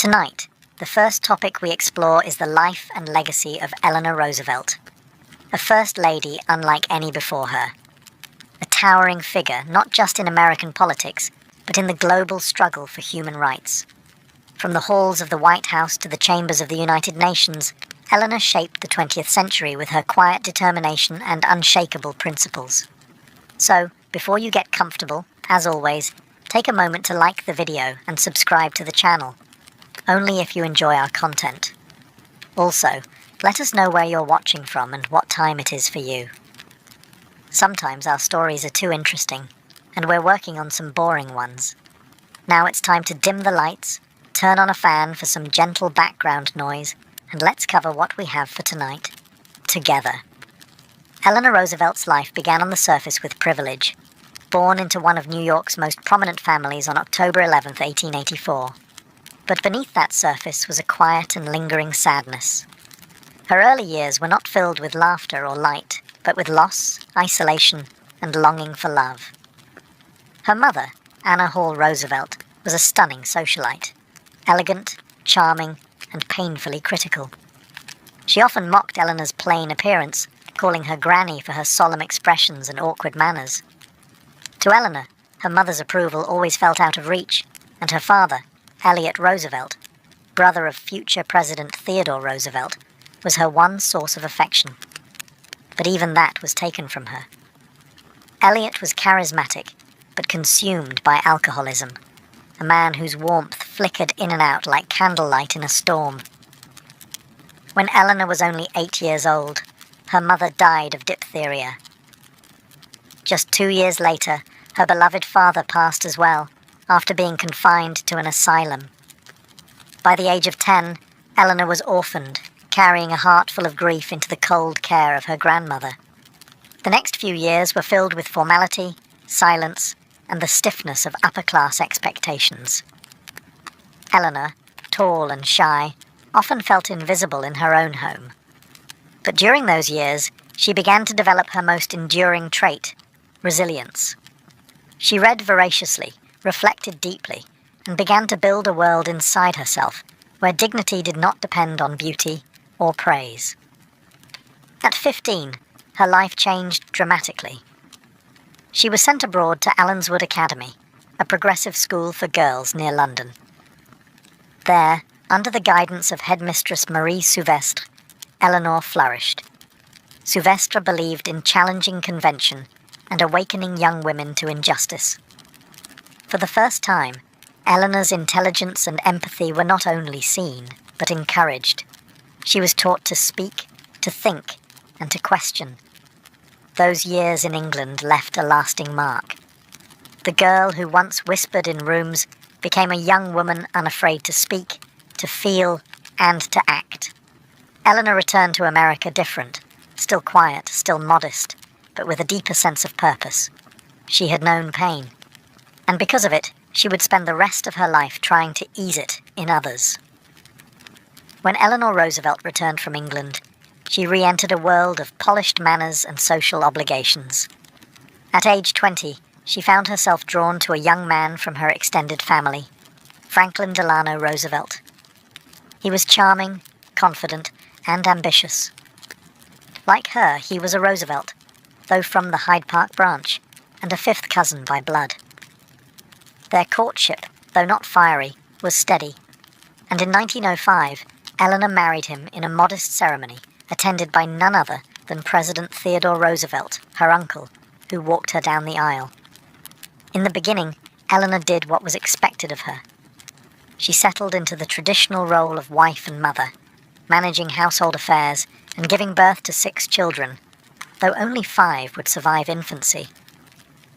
Tonight, the first topic we explore is the life and legacy of Eleanor Roosevelt, a First Lady unlike any before her. A towering figure not just in American politics, but in the global struggle for human rights. From the halls of the White House to the chambers of the United Nations, Eleanor shaped the 20th century with her quiet determination and unshakable principles. So, before you get comfortable, as always, take a moment to like the video and subscribe to the channel. Only if you enjoy our content. Also, let us know where you're watching from and what time it is for you. Sometimes our stories are too interesting, and we're working on some boring ones. Now it's time to dim the lights, turn on a fan for some gentle background noise, and let's cover what we have for tonight, together. Eleanor Roosevelt's life began on the surface with privilege. Born into one of New York's most prominent families on October 11, 1884. But beneath that surface was a quiet and lingering sadness. Her early years were not filled with laughter or light, but with loss, isolation, and longing for love. Her mother, Anna Hall Roosevelt, was a stunning socialite, elegant, charming, and painfully critical. She often mocked Eleanor's plain appearance, calling her granny for her solemn expressions and awkward manners. To Eleanor, her mother's approval always felt out of reach, and her father, Elliott Roosevelt, brother of future President Theodore Roosevelt, was her one source of affection. But even that was taken from her. Elliott was charismatic, but consumed by alcoholism, a man whose warmth flickered in and out like candlelight in a storm. When Eleanor was only 8 years old, her mother died of diphtheria. Just 2 years later, her beloved father passed as well, after being confined to an asylum. By the age of 10, Eleanor was orphaned, carrying a heart full of grief into the cold care of her grandmother. The next few years were filled with formality, silence, and the stiffness of upper-class expectations. Eleanor, tall and shy, often felt invisible in her own home. But during those years, she began to develop her most enduring trait, resilience. She read voraciously, reflected deeply, and began to build a world inside herself where dignity did not depend on beauty or praise. At 15, her life changed dramatically. She was sent abroad to Allenswood Academy, a progressive school for girls near London. There, under the guidance of headmistress Marie Souvestre, Eleanor flourished. Souvestre believed in challenging convention and awakening young women to injustice. For the first time, Eleanor's intelligence and empathy were not only seen, but encouraged. She was taught to speak, to think, and to question. Those years in England left a lasting mark. The girl who once whispered in rooms became a young woman unafraid to speak, to feel, and to act. Eleanor returned to America different, still quiet, still modest, but with a deeper sense of purpose. She had known pain, and because of it, she would spend the rest of her life trying to ease it in others. When Eleanor Roosevelt returned from England, she re-entered a world of polished manners and social obligations. At age 20, she found herself drawn to a young man from her extended family, Franklin Delano Roosevelt. He was charming, confident, and ambitious. Like her, he was a Roosevelt, though from the Hyde Park branch, and a fifth cousin by blood. Their courtship, though not fiery, was steady, and in 1905, Eleanor married him in a modest ceremony attended by none other than President Theodore Roosevelt, her uncle, who walked her down the aisle. In the beginning, Eleanor did what was expected of her. She settled into the traditional role of wife and mother, managing household affairs and giving birth to 6 children, though only 5 would survive infancy.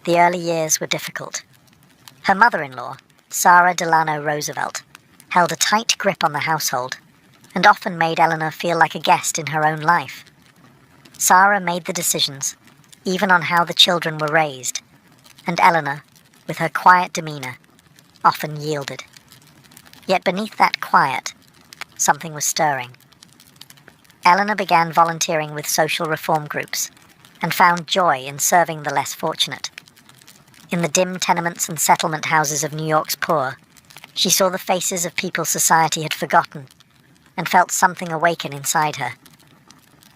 The early years were difficult. Her mother-in-law, Sarah Delano Roosevelt, held a tight grip on the household and often made Eleanor feel like a guest in her own life. Sarah made the decisions, even on how the children were raised, and Eleanor, with her quiet demeanor, often yielded. Yet beneath that quiet, something was stirring. Eleanor began volunteering with social reform groups and found joy in serving the less fortunate. In the dim tenements and settlement houses of New York's poor, She saw the faces of people society had forgotten and felt something awaken inside her.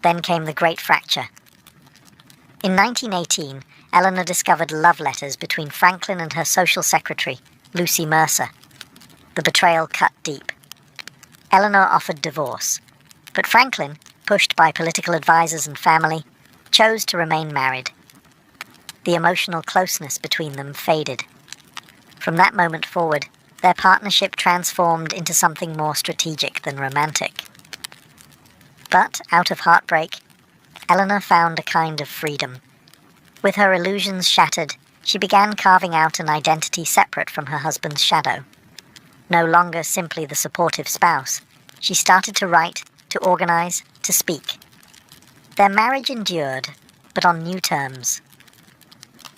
Then came the Great Fracture. In 1918, Eleanor discovered love letters between Franklin and her social secretary, Lucy Mercer. The betrayal cut deep. Eleanor offered divorce, but Franklin, pushed by political advisors and family, chose to remain married. The emotional closeness between them faded. From that moment forward, their partnership transformed into something more strategic than romantic. But, out of heartbreak, Eleanor found a kind of freedom. With her illusions shattered, she began carving out an identity separate from her husband's shadow. No longer simply the supportive spouse, she started to write, to organize, to speak. Their marriage endured, but on new terms.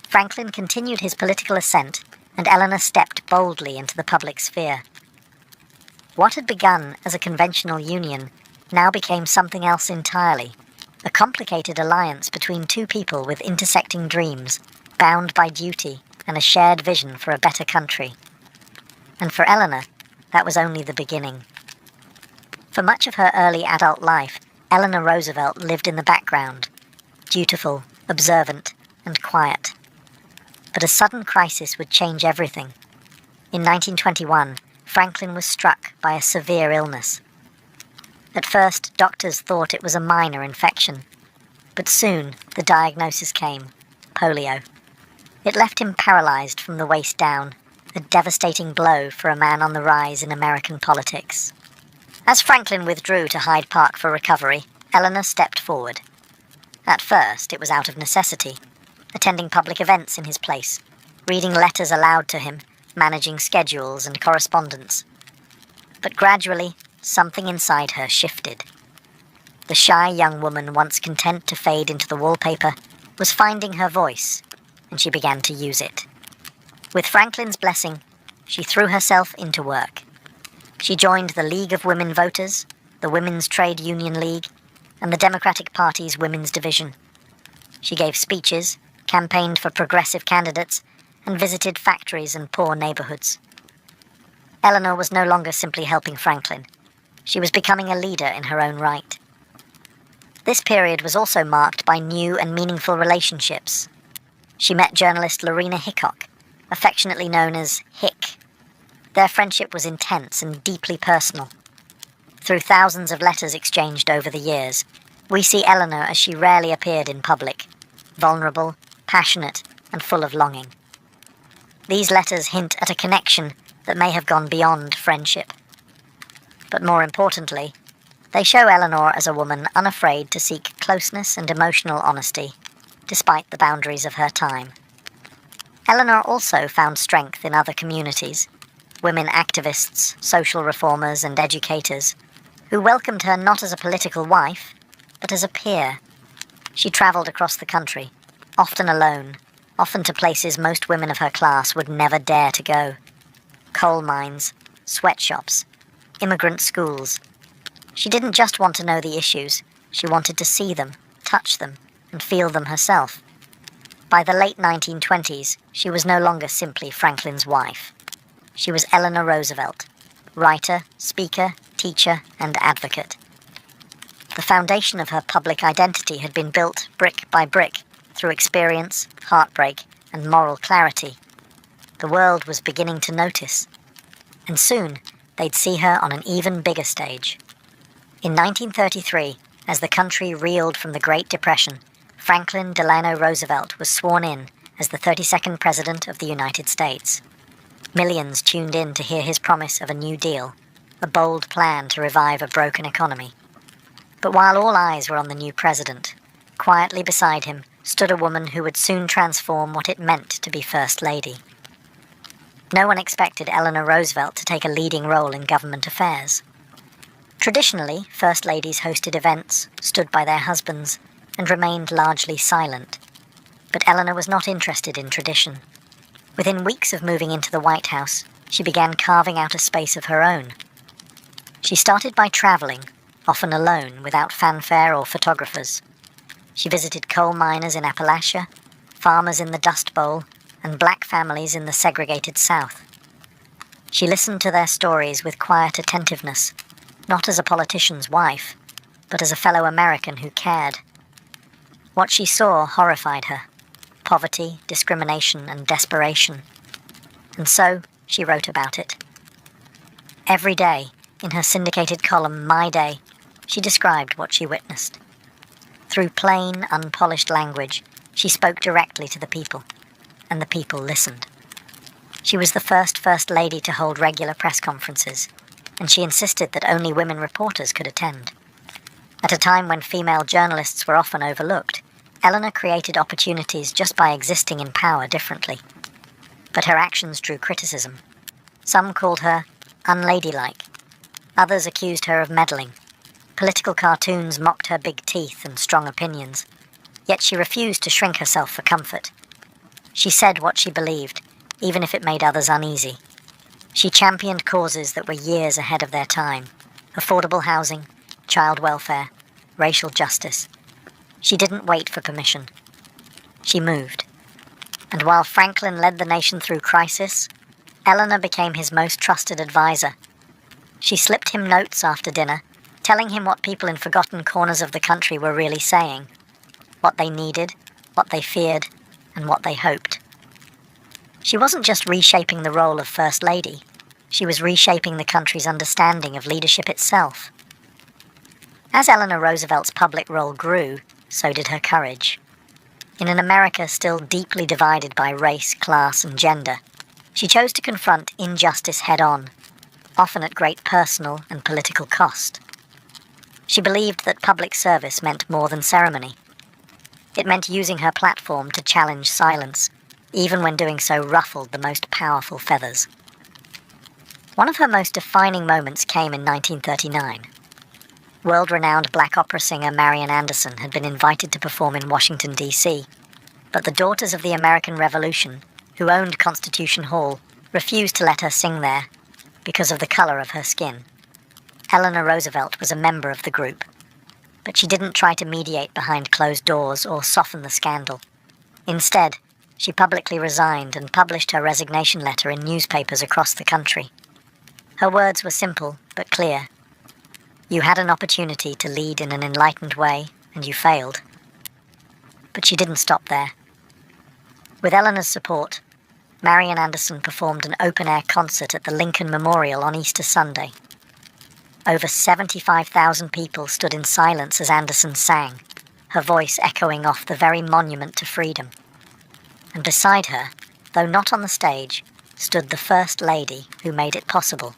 Franklin continued his political ascent, and Eleanor stepped boldly into the public sphere. What had begun as a conventional union now became something else entirely, a complicated alliance between two people with intersecting dreams, bound by duty and a shared vision for a better country. And for Eleanor, that was only the beginning. For much of her early adult life, Eleanor Roosevelt lived in the background, dutiful, observant, and quiet. But a sudden crisis would change everything. In 1921, Franklin was struck by a severe illness. At first, doctors thought it was a minor infection, but soon the diagnosis came: polio. It left him paralyzed from the waist down, a devastating blow for a man on the rise in American politics. As Franklin withdrew to Hyde Park for recovery, Eleanor stepped forward. At first, it was out of necessity, attending public events in his place, reading letters aloud to him, managing schedules and correspondence. But gradually, something inside her shifted. The shy young woman, once content to fade into the wallpaper, was finding her voice, and she began to use it. With Franklin's blessing, she threw herself into work. She joined the League of Women Voters, the Women's Trade Union League, and the Democratic Party's Women's Division. She gave speeches, campaigned for progressive candidates, and visited factories and poor neighborhoods. Eleanor was no longer simply helping Franklin. She was becoming a leader in her own right. This period was also marked by new and meaningful relationships. She met journalist Lorena Hickok, affectionately known as Hick. Their friendship was intense and deeply personal. Through thousands of letters exchanged over the years, we see Eleanor as she rarely appeared in public, vulnerable, passionate, and full of longing. These letters hint at a connection that may have gone beyond friendship. But more importantly, they show Eleanor as a woman unafraid to seek closeness and emotional honesty, despite the boundaries of her time. Eleanor also found strength in other communities, women activists, social reformers, and educators, who welcomed her not as a political wife, but as a peer. She travelled across the country, often alone, often to places most women of her class would never dare to go. Coal mines, sweatshops, immigrant schools. She didn't just want to know the issues, she wanted to see them, touch them, and feel them herself. By the late 1920s, she was no longer simply Franklin's wife. She was Eleanor Roosevelt, writer, speaker, teacher, and advocate. The foundation of her public identity had been built brick by brick through experience, heartbreak, and moral clarity. The world was beginning to notice, and soon they'd see her on an even bigger stage. In 1933, as the country reeled from the Great Depression, Franklin Delano Roosevelt was sworn in as the 32nd President of the United States. Millions tuned in to hear his promise of a New Deal, a bold plan to revive a broken economy. But while all eyes were on the new president, quietly beside him stood a woman who would soon transform what it meant to be First Lady. No one expected Eleanor Roosevelt to take a leading role in government affairs. Traditionally, First Ladies hosted events, stood by their husbands, and remained largely silent. But Eleanor was not interested in tradition. Within weeks of moving into the White House, she began carving out a space of her own. She started by traveling, often alone, without fanfare or photographers. She visited coal miners in Appalachia, farmers in the Dust Bowl, and black families in the segregated South. She listened to their stories with quiet attentiveness, not as a politician's wife, but as a fellow American who cared. What she saw horrified her: poverty, discrimination, and desperation. And so she wrote about it. Every day, in her syndicated column My Day, she described what she witnessed. Through plain, unpolished language, she spoke directly to the people, and the people listened. She was the First Lady to hold regular press conferences, and she insisted that only women reporters could attend. At a time when female journalists were often overlooked, Eleanor created opportunities just by existing in power differently. But her actions drew criticism. Some called her unladylike. Others accused her of meddling. Political cartoons mocked her big teeth and strong opinions. Yet she refused to shrink herself for comfort. She said what she believed, even if it made others uneasy. She championed causes that were years ahead of their time: affordable housing, child welfare, racial justice. She didn't wait for permission. She moved. And while Franklin led the nation through crisis, Eleanor became his most trusted advisor. She slipped him notes after dinner, telling him what people in forgotten corners of the country were really saying, what they needed, what they feared, and what they hoped. She wasn't just reshaping the role of First Lady, she was reshaping the country's understanding of leadership itself. As Eleanor Roosevelt's public role grew, so did her courage. In an America still deeply divided by race, class, and gender, she chose to confront injustice head-on, often at great personal and political cost. She believed that public service meant more than ceremony. It meant using her platform to challenge silence, even when doing so ruffled the most powerful feathers. One of her most defining moments came in 1939. World-renowned black opera singer Marian Anderson had been invited to perform in Washington, D.C., but the Daughters of the American Revolution, who owned Constitution Hall, refused to let her sing there because of the color of her skin. Eleanor Roosevelt was a member of the group, but she didn't try to mediate behind closed doors or soften the scandal. Instead, she publicly resigned and published her resignation letter in newspapers across the country. Her words were simple but clear. You had an opportunity to lead in an enlightened way, and you failed. But she didn't stop there. With Eleanor's support, Marian Anderson performed an open-air concert at the Lincoln Memorial on Easter Sunday. Over 75,000 people stood in silence as Anderson sang, her voice echoing off the very monument to freedom. And beside her, though not on the stage, stood the First Lady who made it possible.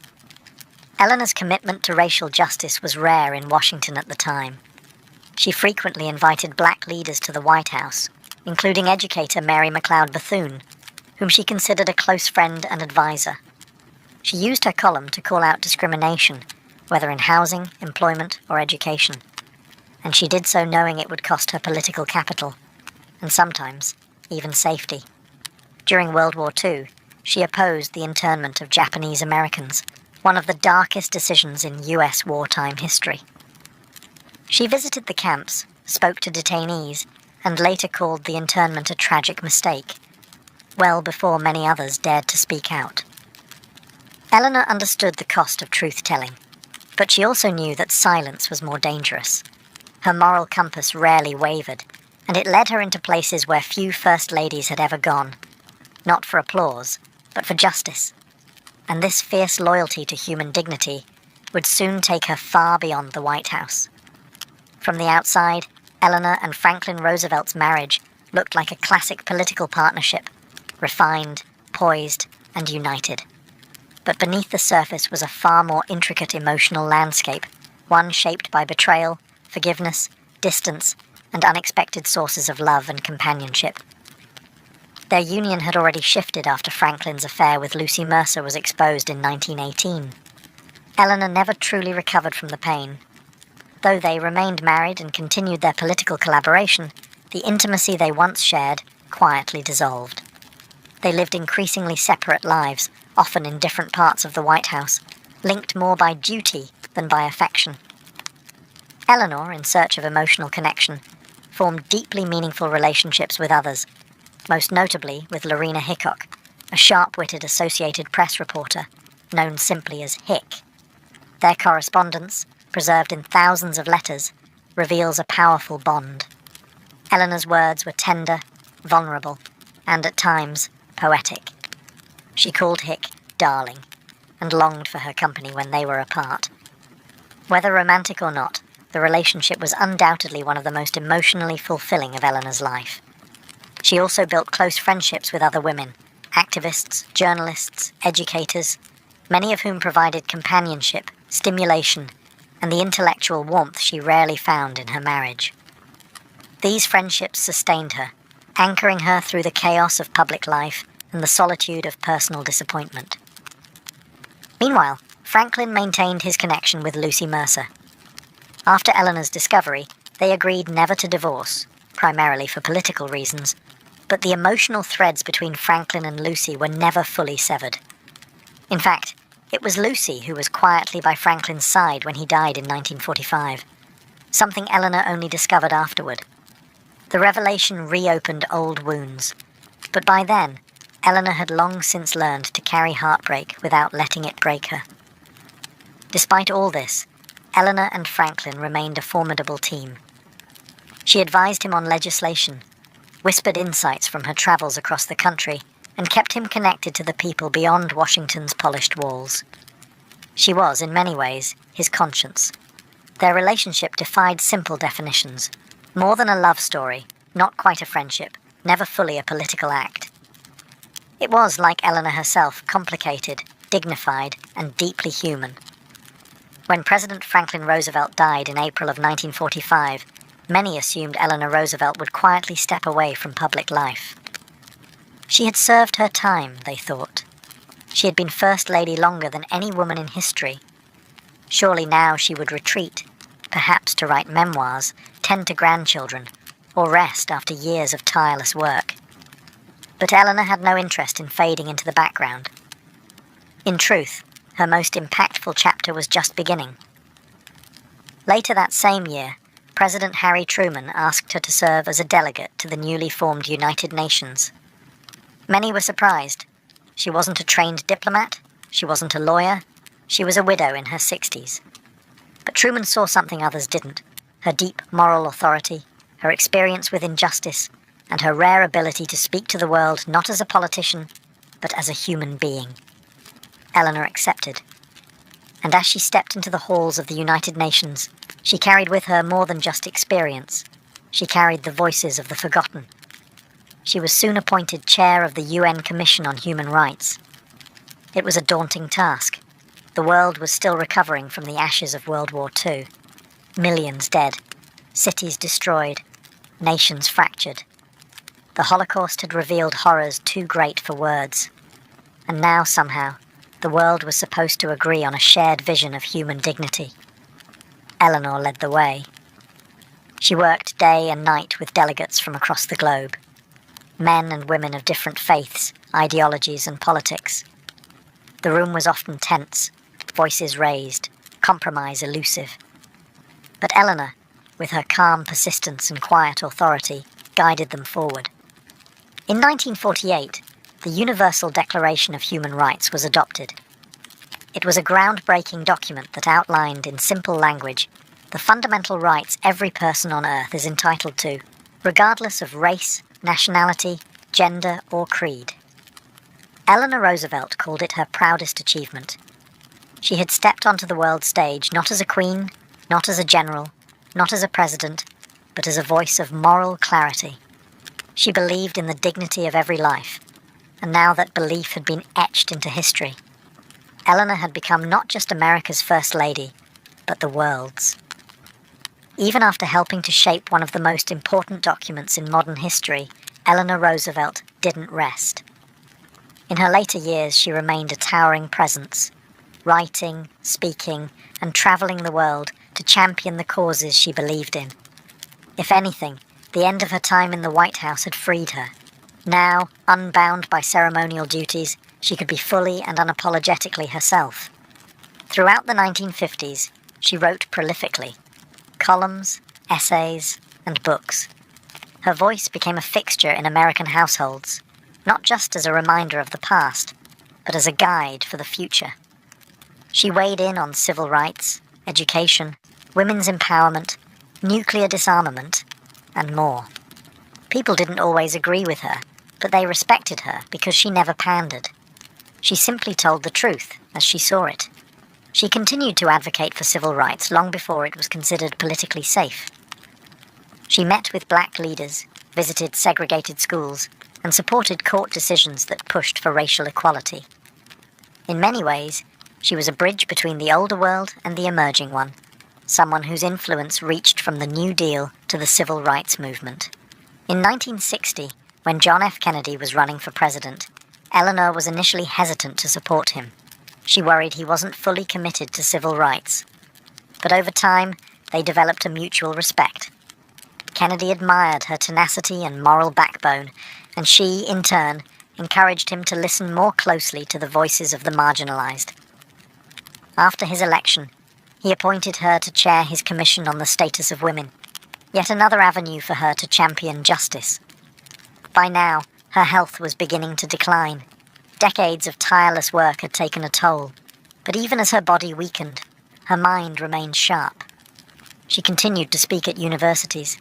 Eleanor's commitment to racial justice was rare in Washington at the time. She frequently invited black leaders to the White House, including educator Mary McLeod Bethune, whom she considered a close friend and advisor. She used her column to call out discrimination, whether in housing, employment, or education. And she did so knowing it would cost her political capital, and sometimes even safety. During World War II, she opposed the internment of Japanese Americans, one of the darkest decisions in U.S. wartime history. She visited the camps, spoke to detainees, and later called the internment a tragic mistake, well before many others dared to speak out. Eleanor understood the cost of truth-telling, but she also knew that silence was more dangerous. Her moral compass rarely wavered, and it led her into places where few First Ladies had ever gone, not for applause, but for justice. And this fierce loyalty to human dignity would soon take her far beyond the White House. From the outside, Eleanor and Franklin Roosevelt's marriage looked like a classic political partnership, refined, poised, and united. But beneath the surface was a far more intricate emotional landscape, one shaped by betrayal, forgiveness, distance, and unexpected sources of love and companionship. Their union had already shifted after Franklin's affair with Lucy Mercer was exposed in 1918. Eleanor never truly recovered from the pain. Though they remained married and continued their political collaboration, the intimacy they once shared quietly dissolved. They lived increasingly separate lives, often in different parts of the White House, linked more by duty than by affection. Eleanor, in search of emotional connection, formed deeply meaningful relationships with others, most notably with Lorena Hickok, a sharp-witted Associated Press reporter known simply as Hick. Their correspondence, preserved in thousands of letters, reveals a powerful bond. Eleanor's words were tender, vulnerable, and at times poetic. She called Hick darling, and longed for her company when they were apart. Whether romantic or not, the relationship was undoubtedly one of the most emotionally fulfilling of Eleanor's life. She also built close friendships with other women, activists, journalists, educators, many of whom provided companionship, stimulation, and the intellectual warmth she rarely found in her marriage. These friendships sustained her, anchoring her through the chaos of public life and the solitude of personal disappointment. Meanwhile, Franklin maintained his connection with Lucy Mercer. After Eleanor's discovery, they agreed never to divorce, primarily for political reasons, but the emotional threads between Franklin and Lucy were never fully severed. In fact, it was Lucy who was quietly by Franklin's side when he died in 1945, something Eleanor only discovered afterward. The revelation reopened old wounds, but by then, Eleanor had long since learned to carry heartbreak without letting it break her. Despite all this, Eleanor and Franklin remained a formidable team. She advised him on legislation, whispered insights from her travels across the country, and kept him connected to the people beyond Washington's polished walls. She was, in many ways, his conscience. Their relationship defied simple definitions. More than a love story, not quite a friendship, never fully a political act. It was, like Eleanor herself, complicated, dignified, and deeply human. When President Franklin Roosevelt died in April of 1945, many assumed Eleanor Roosevelt would quietly step away from public life. She had served her time, they thought. She had been First Lady longer than any woman in history. Surely now she would retreat, perhaps to write memoirs, tend to grandchildren, or rest after years of tireless work. But Eleanor had no interest in fading into the background. In truth, her most impactful chapter was just beginning. Later that same year, President Harry Truman asked her to serve as a delegate to the newly formed United Nations. Many were surprised. She wasn't a trained diplomat, she wasn't a lawyer, she was a widow in her 60s. But Truman saw something others didn't: her deep moral authority, her experience with injustice, and her rare ability to speak to the world not as a politician, but as a human being. Eleanor accepted. And as she stepped into the halls of the United Nations, she carried with her more than just experience. She carried the voices of the forgotten. She was soon appointed chair of the UN Commission on Human Rights. It was a daunting task. The world was still recovering from the ashes of World War II. Millions dead, cities destroyed, nations fractured. The Holocaust had revealed horrors too great for words. And now, somehow, the world was supposed to agree on a shared vision of human dignity. Eleanor led the way. She worked day and night with delegates from across the globe. Men and women of different faiths, ideologies, and politics. The room was often tense, voices raised, compromise elusive. But Eleanor, with her calm persistence and quiet authority, guided them forward. In 1948, the Universal Declaration of Human Rights was adopted. It was a groundbreaking document that outlined in simple language the fundamental rights every person on Earth is entitled to, regardless of race, nationality, gender, or creed. Eleanor Roosevelt called it her proudest achievement. She had stepped onto the world stage not as a queen, not as a general, not as a president, but as a voice of moral clarity. She believed in the dignity of every life, and now that belief had been etched into history. Eleanor had become not just America's First Lady, but the world's. Even after helping to shape one of the most important documents in modern history, Eleanor Roosevelt didn't rest. In her later years, she remained a towering presence, writing, speaking, and traveling the world to champion the causes she believed in. If anything, the end of her time in the White House had freed her. Now, unbound by ceremonial duties, she could be fully and unapologetically herself. Throughout the 1950s, she wrote prolifically. Columns, essays, and books. Her voice became a fixture in American households, not just as a reminder of the past, but as a guide for the future. She weighed in on civil rights, education, women's empowerment, nuclear disarmament, and more. People didn't always agree with her, but they respected her because she never pandered. She simply told the truth as she saw it. She continued to advocate for civil rights long before it was considered politically safe. She met with black leaders, visited segregated schools, and supported court decisions that pushed for racial equality. In many ways, she was a bridge between the older world and the emerging one, someone whose influence reached from the New Deal to the civil rights movement. In 1960, when John F. Kennedy was running for president, Eleanor was initially hesitant to support him. She worried he wasn't fully committed to civil rights. But over time, they developed a mutual respect. Kennedy admired her tenacity and moral backbone, and she, in turn, encouraged him to listen more closely to the voices of the marginalized. After his election, he appointed her to chair his Commission on the Status of Women, yet another avenue for her to champion justice. By now, her health was beginning to decline. Decades of tireless work had taken a toll, but even as her body weakened, her mind remained sharp. She continued to speak at universities,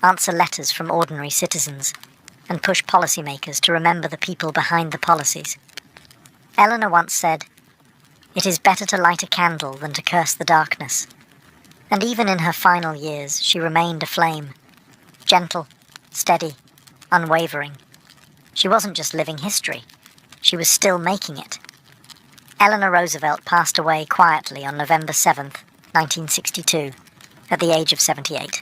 answer letters from ordinary citizens, and push policymakers to remember the people behind the policies. Eleanor once said, "It is better to light a candle than to curse the darkness." And even in her final years, she remained aflame. Gentle, steady, unwavering. She wasn't just living history. She was still making it. Eleanor Roosevelt passed away quietly on November 7th, 1962, at the age of 78.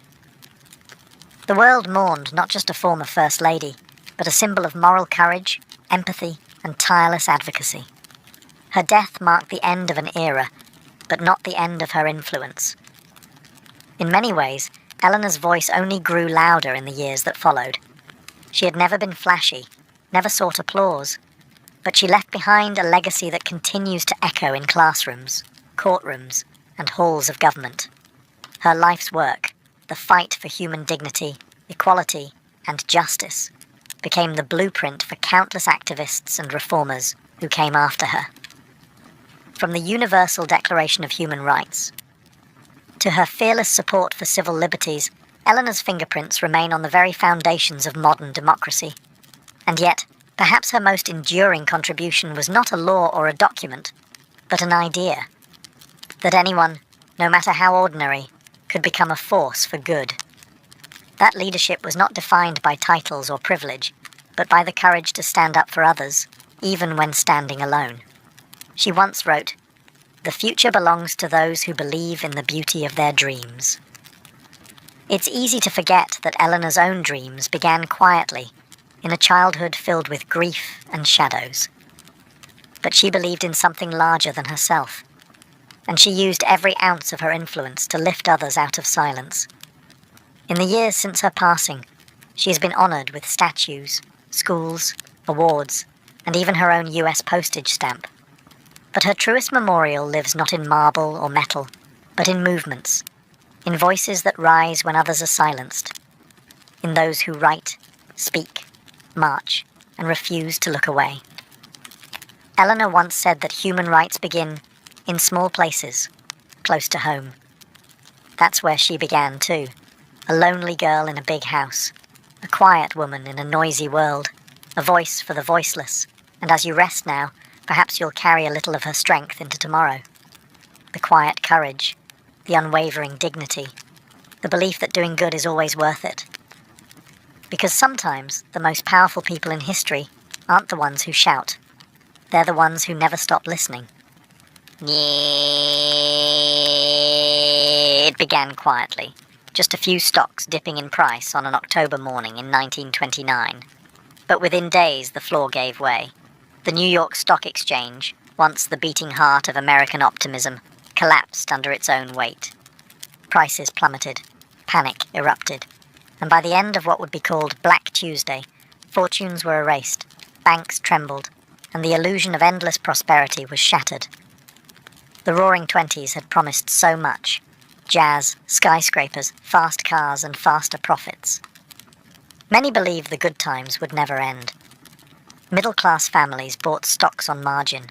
The world mourned not just a former First Lady, but a symbol of moral courage, empathy, and tireless advocacy. Her death marked the end of an era, but not the end of her influence. In many ways, Eleanor's voice only grew louder in the years that followed. She had never been flashy, never sought applause, but she left behind a legacy that continues to echo in classrooms, courtrooms, and halls of government. Her life's work, the fight for human dignity, equality, and justice, became the blueprint for countless activists and reformers who came after her. From the Universal Declaration of Human Rights to her fearless support for civil liberties, Eleanor's fingerprints remain on the very foundations of modern democracy. And yet, perhaps her most enduring contribution was not a law or a document, but an idea. That anyone, no matter how ordinary, could become a force for good. That leadership was not defined by titles or privilege, but by the courage to stand up for others, even when standing alone. She once wrote, "The future belongs to those who believe in the beauty of their dreams." It's easy to forget that Eleanor's own dreams began quietly, in a childhood filled with grief and shadows. But she believed in something larger than herself, and she used every ounce of her influence to lift others out of silence. In the years since her passing, she has been honored with statues, schools, awards, and even her own US postage stamp. But her truest memorial lives not in marble or metal, but in movements, in voices that rise when others are silenced, in those who write, speak, march, and refuse to look away. Eleanor once said that human rights begin in small places, close to home. That's where she began too, a lonely girl in a big house, a quiet woman in a noisy world, a voice for the voiceless, and as you rest now, perhaps you'll carry a little of her strength into tomorrow. The quiet courage, the unwavering dignity, the belief that doing good is always worth it. Because sometimes the most powerful people in history aren't the ones who shout. They're the ones who never stop listening. It began quietly, just a few stocks dipping in price on an October morning in 1929. But within days the floor gave way. The New York Stock Exchange, once the beating heart of American optimism, collapsed under its own weight. Prices plummeted, panic erupted, and by the end of what would be called Black Tuesday, fortunes were erased, banks trembled, and the illusion of endless prosperity was shattered. The Roaring Twenties had promised so much: jazz, skyscrapers, fast cars, and faster profits. Many believed the good times would never end. Middle-class families bought stocks on margin,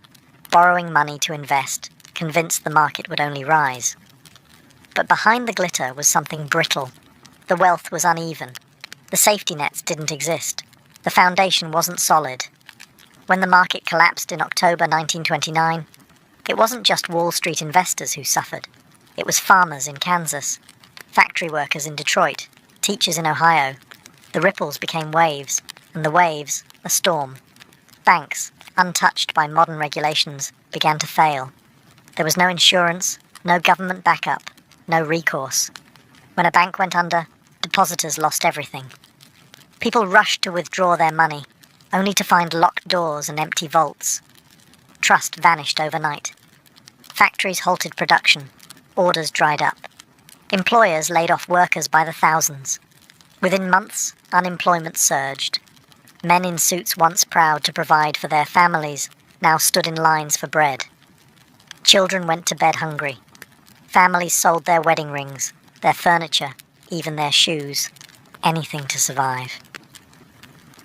borrowing money to invest, convinced the market would only rise. But behind the glitter was something brittle. The wealth was uneven. The safety nets didn't exist. The foundation wasn't solid. When the market collapsed in October 1929, it wasn't just Wall Street investors who suffered. It was farmers in Kansas, factory workers in Detroit, teachers in Ohio. The ripples became waves, and the waves, a storm. Banks, untouched by modern regulations, began to fail. There was no insurance, no government backup, no recourse. When a bank went under, depositors lost everything. People rushed to withdraw their money, only to find locked doors and empty vaults. Trust vanished overnight. Factories halted production. Orders dried up. Employers laid off workers by the thousands. Within months, unemployment surged. Men in suits once proud to provide for their families now stood in lines for bread. Children went to bed hungry. Families sold their wedding rings, their furniture, even their shoes. Anything to survive.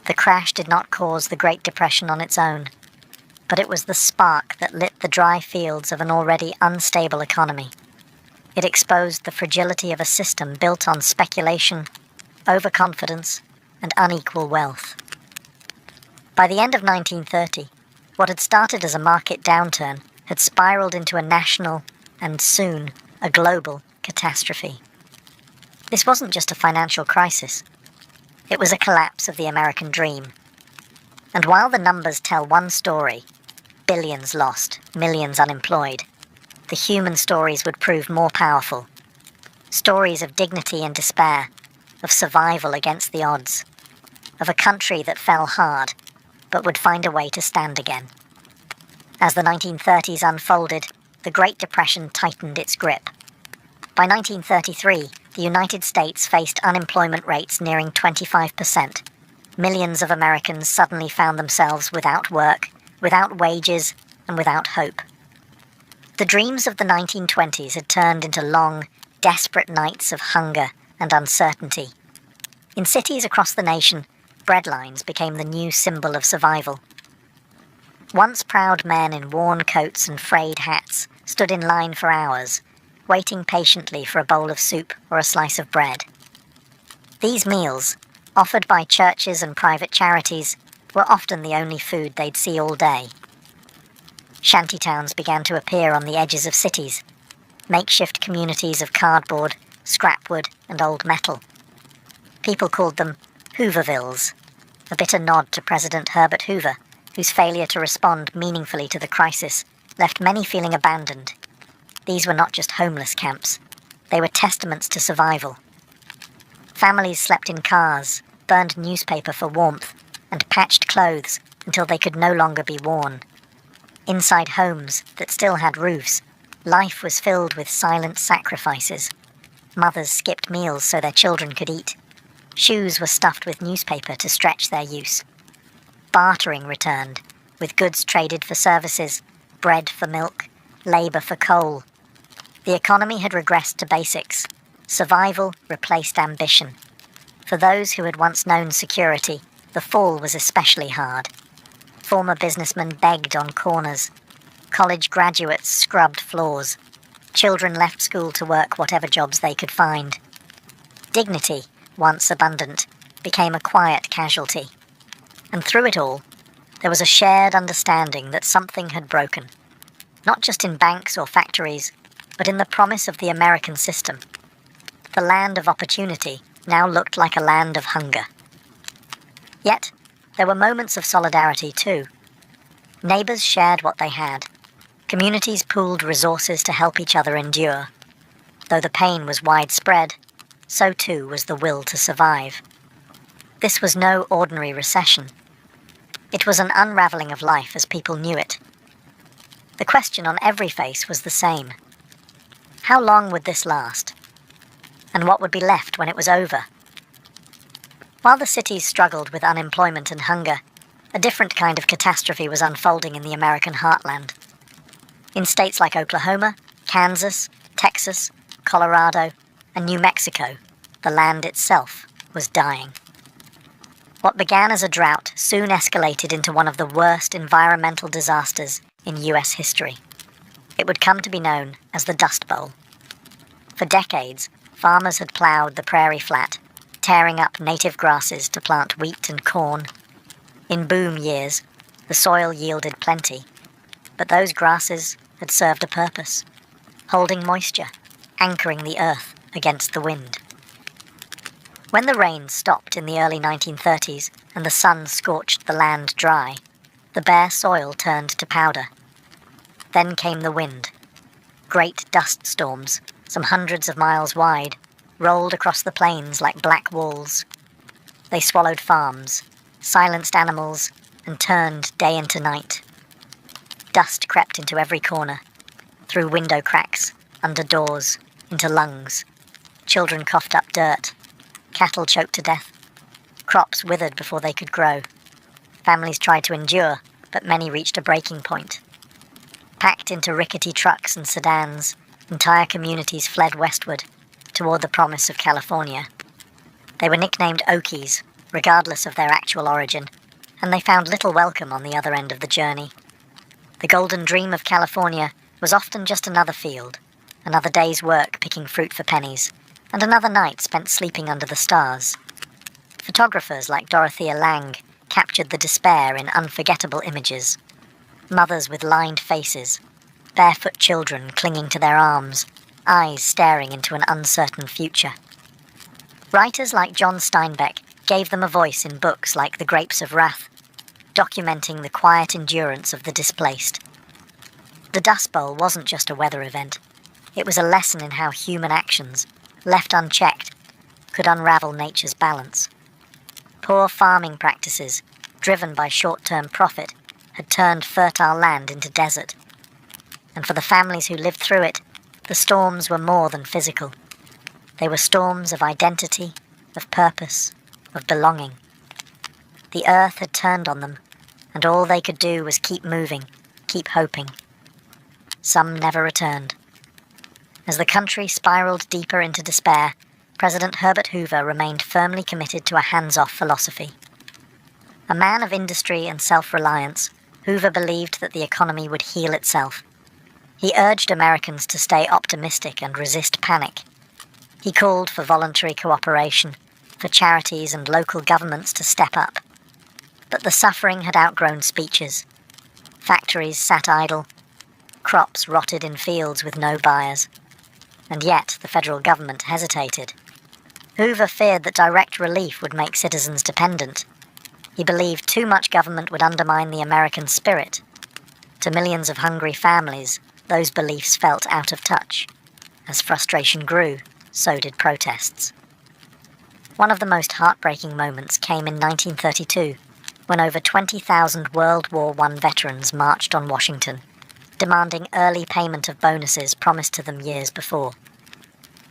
The crash did not cause the Great Depression on its own, but it was the spark that lit the dry fields of an already unstable economy. It exposed the fragility of a system built on speculation, overconfidence, and unequal wealth. By the end of 1930, what had started as a market downturn had spiraled into a national, and soon, a global, catastrophe. This wasn't just a financial crisis. It was a collapse of the American dream. And while the numbers tell one story, billions lost, millions unemployed, the human stories would prove more powerful. Stories of dignity and despair, of survival against the odds, of a country that fell hard, but would find a way to stand again. As the 1930s unfolded, the Great Depression tightened its grip. By 1933, the United States faced unemployment rates nearing 25%. Millions of Americans suddenly found themselves without work, without wages, and without hope. The dreams of the 1920s had turned into long, desperate nights of hunger and uncertainty. In cities across the nation, breadlines became the new symbol of survival. Once proud men in worn coats and frayed hats stood in line for hours, waiting patiently for a bowl of soup or a slice of bread. These meals, offered by churches and private charities, were often the only food they'd see all day. Shantytowns began to appear on the edges of cities, makeshift communities of cardboard, scrapwood, and old metal. People called them Hoovervilles, a bitter nod to President Herbert Hoover, whose failure to respond meaningfully to the crisis left many feeling abandoned. These were not just homeless camps. They were testaments to survival. Families slept in cars, burned newspaper for warmth, and patched clothes until they could no longer be worn. Inside homes that still had roofs, life was filled with silent sacrifices. Mothers skipped meals so their children could eat. Shoes were stuffed with newspaper to stretch their use. Bartering returned, with goods traded for services, bread for milk, labour for coal. The economy had regressed to basics. Survival replaced ambition. For those who had once known security, the fall was especially hard. Former businessmen begged on corners. College graduates scrubbed floors. Children left school to work whatever jobs they could find. Dignity, once abundant, became a quiet casualty. And through it all, there was a shared understanding that something had broken. Not just in banks or factories, but in the promise of the American system. The land of opportunity now looked like a land of hunger. Yet, there were moments of solidarity too. Neighbours shared what they had. Communities pooled resources to help each other endure. Though the pain was widespread, so too was the will to survive. This was no ordinary recession. It was an unravelling of life as people knew it. The question on every face was the same. How long would this last? And what would be left when it was over? While the cities struggled with unemployment and hunger, a different kind of catastrophe was unfolding in the American heartland. In states like Oklahoma, Kansas, Texas, Colorado, and New Mexico, the land itself was dying. What began as a drought soon escalated into one of the worst environmental disasters in US history. It would come to be known as the Dust Bowl. For decades, farmers had ploughed the prairie flat, tearing up native grasses to plant wheat and corn. In boom years, the soil yielded plenty, but those grasses had served a purpose, holding moisture, anchoring the earth against the wind. When the rain stopped in the early 1930s and the sun scorched the land dry, the bare soil turned to powder. Then came the wind. Great dust storms, some hundreds of miles wide, rolled across the plains like black walls. They swallowed farms, silenced animals, and turned day into night. Dust crept into every corner, through window cracks, under doors, into lungs. Children coughed up dirt. Cattle choked to death. Crops withered before they could grow. Families tried to endure, but many reached a breaking point. Packed into rickety trucks and sedans, entire communities fled westward, toward the promise of California. They were nicknamed Okies, regardless of their actual origin, and they found little welcome on the other end of the journey. The golden dream of California was often just another field, another day's work picking fruit for pennies, and another night spent sleeping under the stars. Photographers like Dorothea Lange captured the despair in unforgettable images. Mothers with lined faces, barefoot children clinging to their arms, eyes staring into an uncertain future. Writers like John Steinbeck gave them a voice in books like The Grapes of Wrath, documenting the quiet endurance of the displaced. The Dust Bowl wasn't just a weather event. It was a lesson in how human actions, left unchecked, could unravel nature's balance. Poor farming practices, driven by short-term profit, had turned fertile land into desert. And for the families who lived through it, the storms were more than physical. They were storms of identity, of purpose, of belonging. The earth had turned on them, and all they could do was keep moving, keep hoping. Some never returned. As the country spiraled deeper into despair, President Herbert Hoover remained firmly committed to a hands-off philosophy. A man of industry and self-reliance, Hoover believed that the economy would heal itself. He urged Americans to stay optimistic and resist panic. He called for voluntary cooperation, for charities and local governments to step up. But the suffering had outgrown speeches. Factories sat idle. Crops rotted in fields with no buyers. And yet the federal government hesitated. Hoover feared that direct relief would make citizens dependent. He believed too much government would undermine the American spirit. To millions of hungry families, those beliefs felt out of touch. As frustration grew, so did protests. One of the most heartbreaking moments came in 1932, when over 20,000 World War I veterans marched on Washington, demanding early payment of bonuses promised to them years before.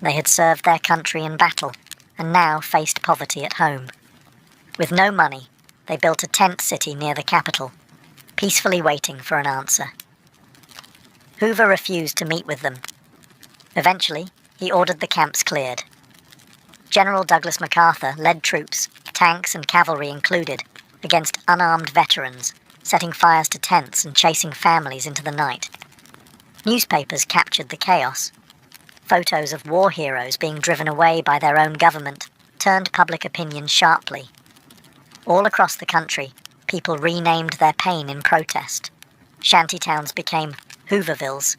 They had served their country in battle, and now faced poverty at home. With no money, they built a tent city near the capital, peacefully waiting for an answer. Hoover refused to meet with them. Eventually, he ordered the camps cleared. General Douglas MacArthur led troops, tanks and cavalry included, against unarmed veterans, setting fires to tents and chasing families into the night. Newspapers captured the chaos. Photos of war heroes being driven away by their own government turned public opinion sharply. All across the country, people renamed their pain in protest. Shantytowns became Hoovervilles.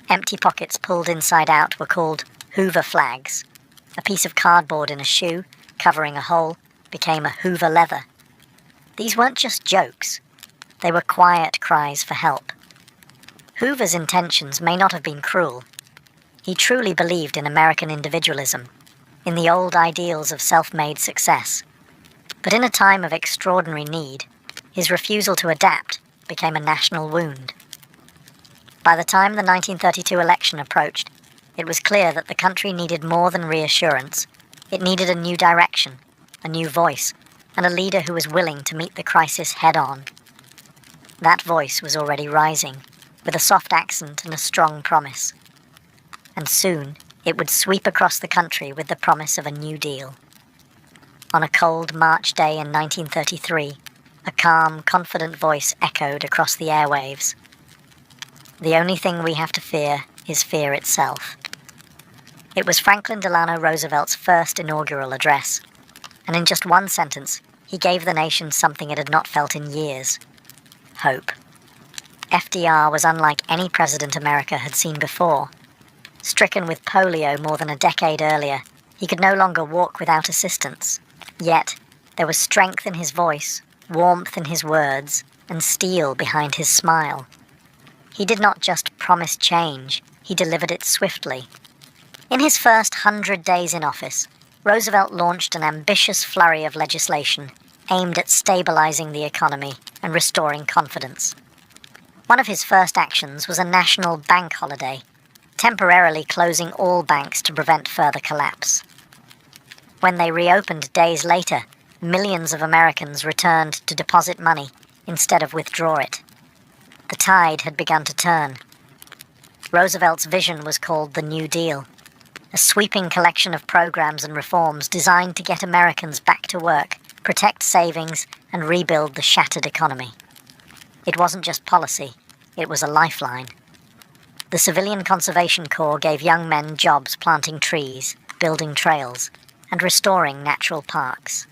Empty pockets pulled inside out were called Hoover flags. A piece of cardboard in a shoe, covering a hole, became a Hoover leather. These weren't just jokes. They were quiet cries for help. Hoover's intentions may not have been cruel. He truly believed in American individualism, in the old ideals of self-made success. But in a time of extraordinary need, his refusal to adapt became a national wound. By the time the 1932 election approached, it was clear that the country needed more than reassurance. It needed a new direction, a new voice, and a leader who was willing to meet the crisis head-on. That voice was already rising, with a soft accent and a strong promise. And soon, it would sweep across the country with the promise of a New Deal. On a cold March day in 1933, a calm, confident voice echoed across the airwaves. The only thing we have to fear is fear itself. It was Franklin Delano Roosevelt's first inaugural address, and in just one sentence, he gave the nation something it had not felt in years: hope. FDR was unlike any president America had seen before. Stricken with polio more than a decade earlier, he could no longer walk without assistance. Yet, there was strength in his voice, warmth in his words, and steel behind his smile. He did not just promise change, he delivered it swiftly. In his first 100 days in office, Roosevelt launched an ambitious flurry of legislation aimed at stabilizing the economy and restoring confidence. One of his first actions was a national bank holiday, temporarily closing all banks to prevent further collapse. When they reopened days later, millions of Americans returned to deposit money instead of withdraw it. The tide had begun to turn. Roosevelt's vision was called the New Deal, a sweeping collection of programs and reforms designed to get Americans back to work, protect savings, and rebuild the shattered economy. It wasn't just policy, it was a lifeline. The Civilian Conservation Corps gave young men jobs planting trees, building trails, and restoring natural parks.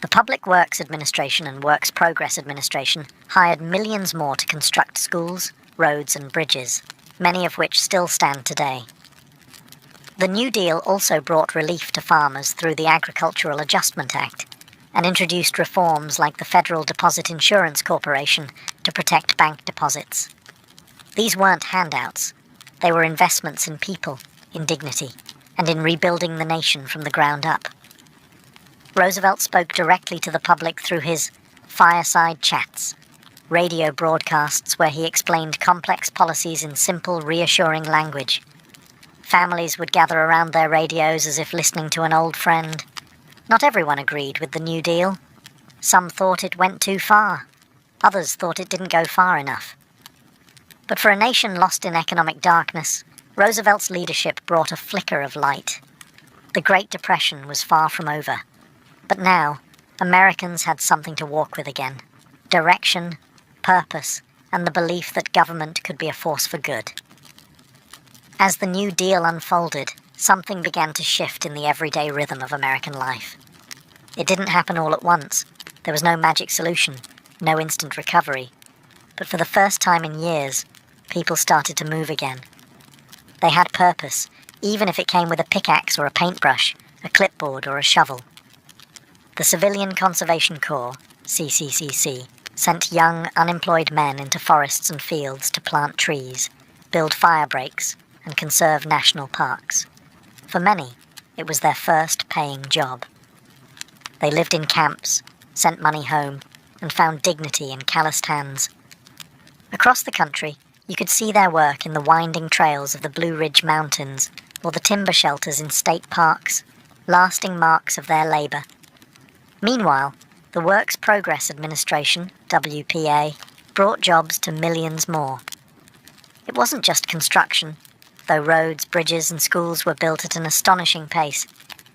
The Public Works Administration and Works Progress Administration hired millions more to construct schools, roads, and bridges, many of which still stand today. The New Deal also brought relief to farmers through the Agricultural Adjustment Act and introduced reforms like the Federal Deposit Insurance Corporation to protect bank deposits. These weren't handouts. They were investments in people, in dignity, and in rebuilding the nation from the ground up. Roosevelt spoke directly to the public through his fireside chats, radio broadcasts where he explained complex policies in simple, reassuring language. Families would gather around their radios as if listening to an old friend. Not everyone agreed with the New Deal. Some thought it went too far. Others thought it didn't go far enough. But for a nation lost in economic darkness, Roosevelt's leadership brought a flicker of light. The Great Depression was far from over. But now, Americans had something to walk with again: direction, purpose, and the belief that government could be a force for good. As the New Deal unfolded, something began to shift in the everyday rhythm of American life. It didn't happen all at once. There was no magic solution, no instant recovery. But for the first time in years, people started to move again. They had purpose, even if it came with a pickaxe or a paintbrush, a clipboard or a shovel. The Civilian Conservation Corps, CCCC, sent young, unemployed men into forests and fields to plant trees, build fire breaks, and conserve national parks. For many, it was their first paying job. They lived in camps, sent money home, and found dignity in calloused hands. Across the country, you could see their work in the winding trails of the Blue Ridge Mountains or the timber shelters in state parks, lasting marks of their labor. Meanwhile, the Works Progress Administration, WPA, brought jobs to millions more. It wasn't just construction, though roads, bridges, and schools were built at an astonishing pace.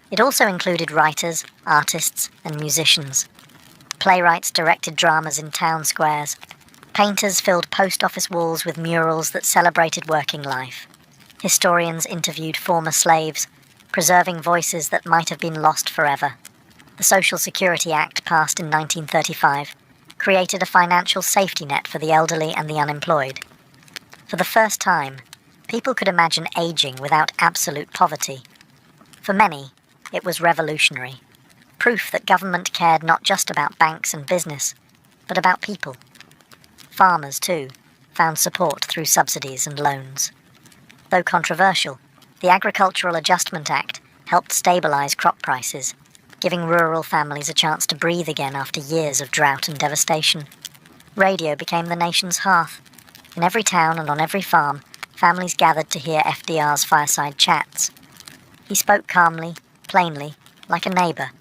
It also included writers, artists, and musicians. Playwrights directed dramas in town squares. Painters filled post office walls with murals that celebrated working life. Historians interviewed former slaves, preserving voices that might have been lost forever. The Social Security Act, passed in 1935, created a financial safety net for the elderly and the unemployed. For the first time, people could imagine aging without absolute poverty. For many, it was revolutionary. Proof that government cared not just about banks and business, but about people. Farmers, too, found support through subsidies and loans. Though controversial, the Agricultural Adjustment Act helped stabilize crop prices, giving rural families a chance to breathe again after years of drought and devastation. Radio became the nation's hearth. In every town and on every farm, families gathered to hear FDR's fireside chats. He spoke calmly, plainly, like a neighbor,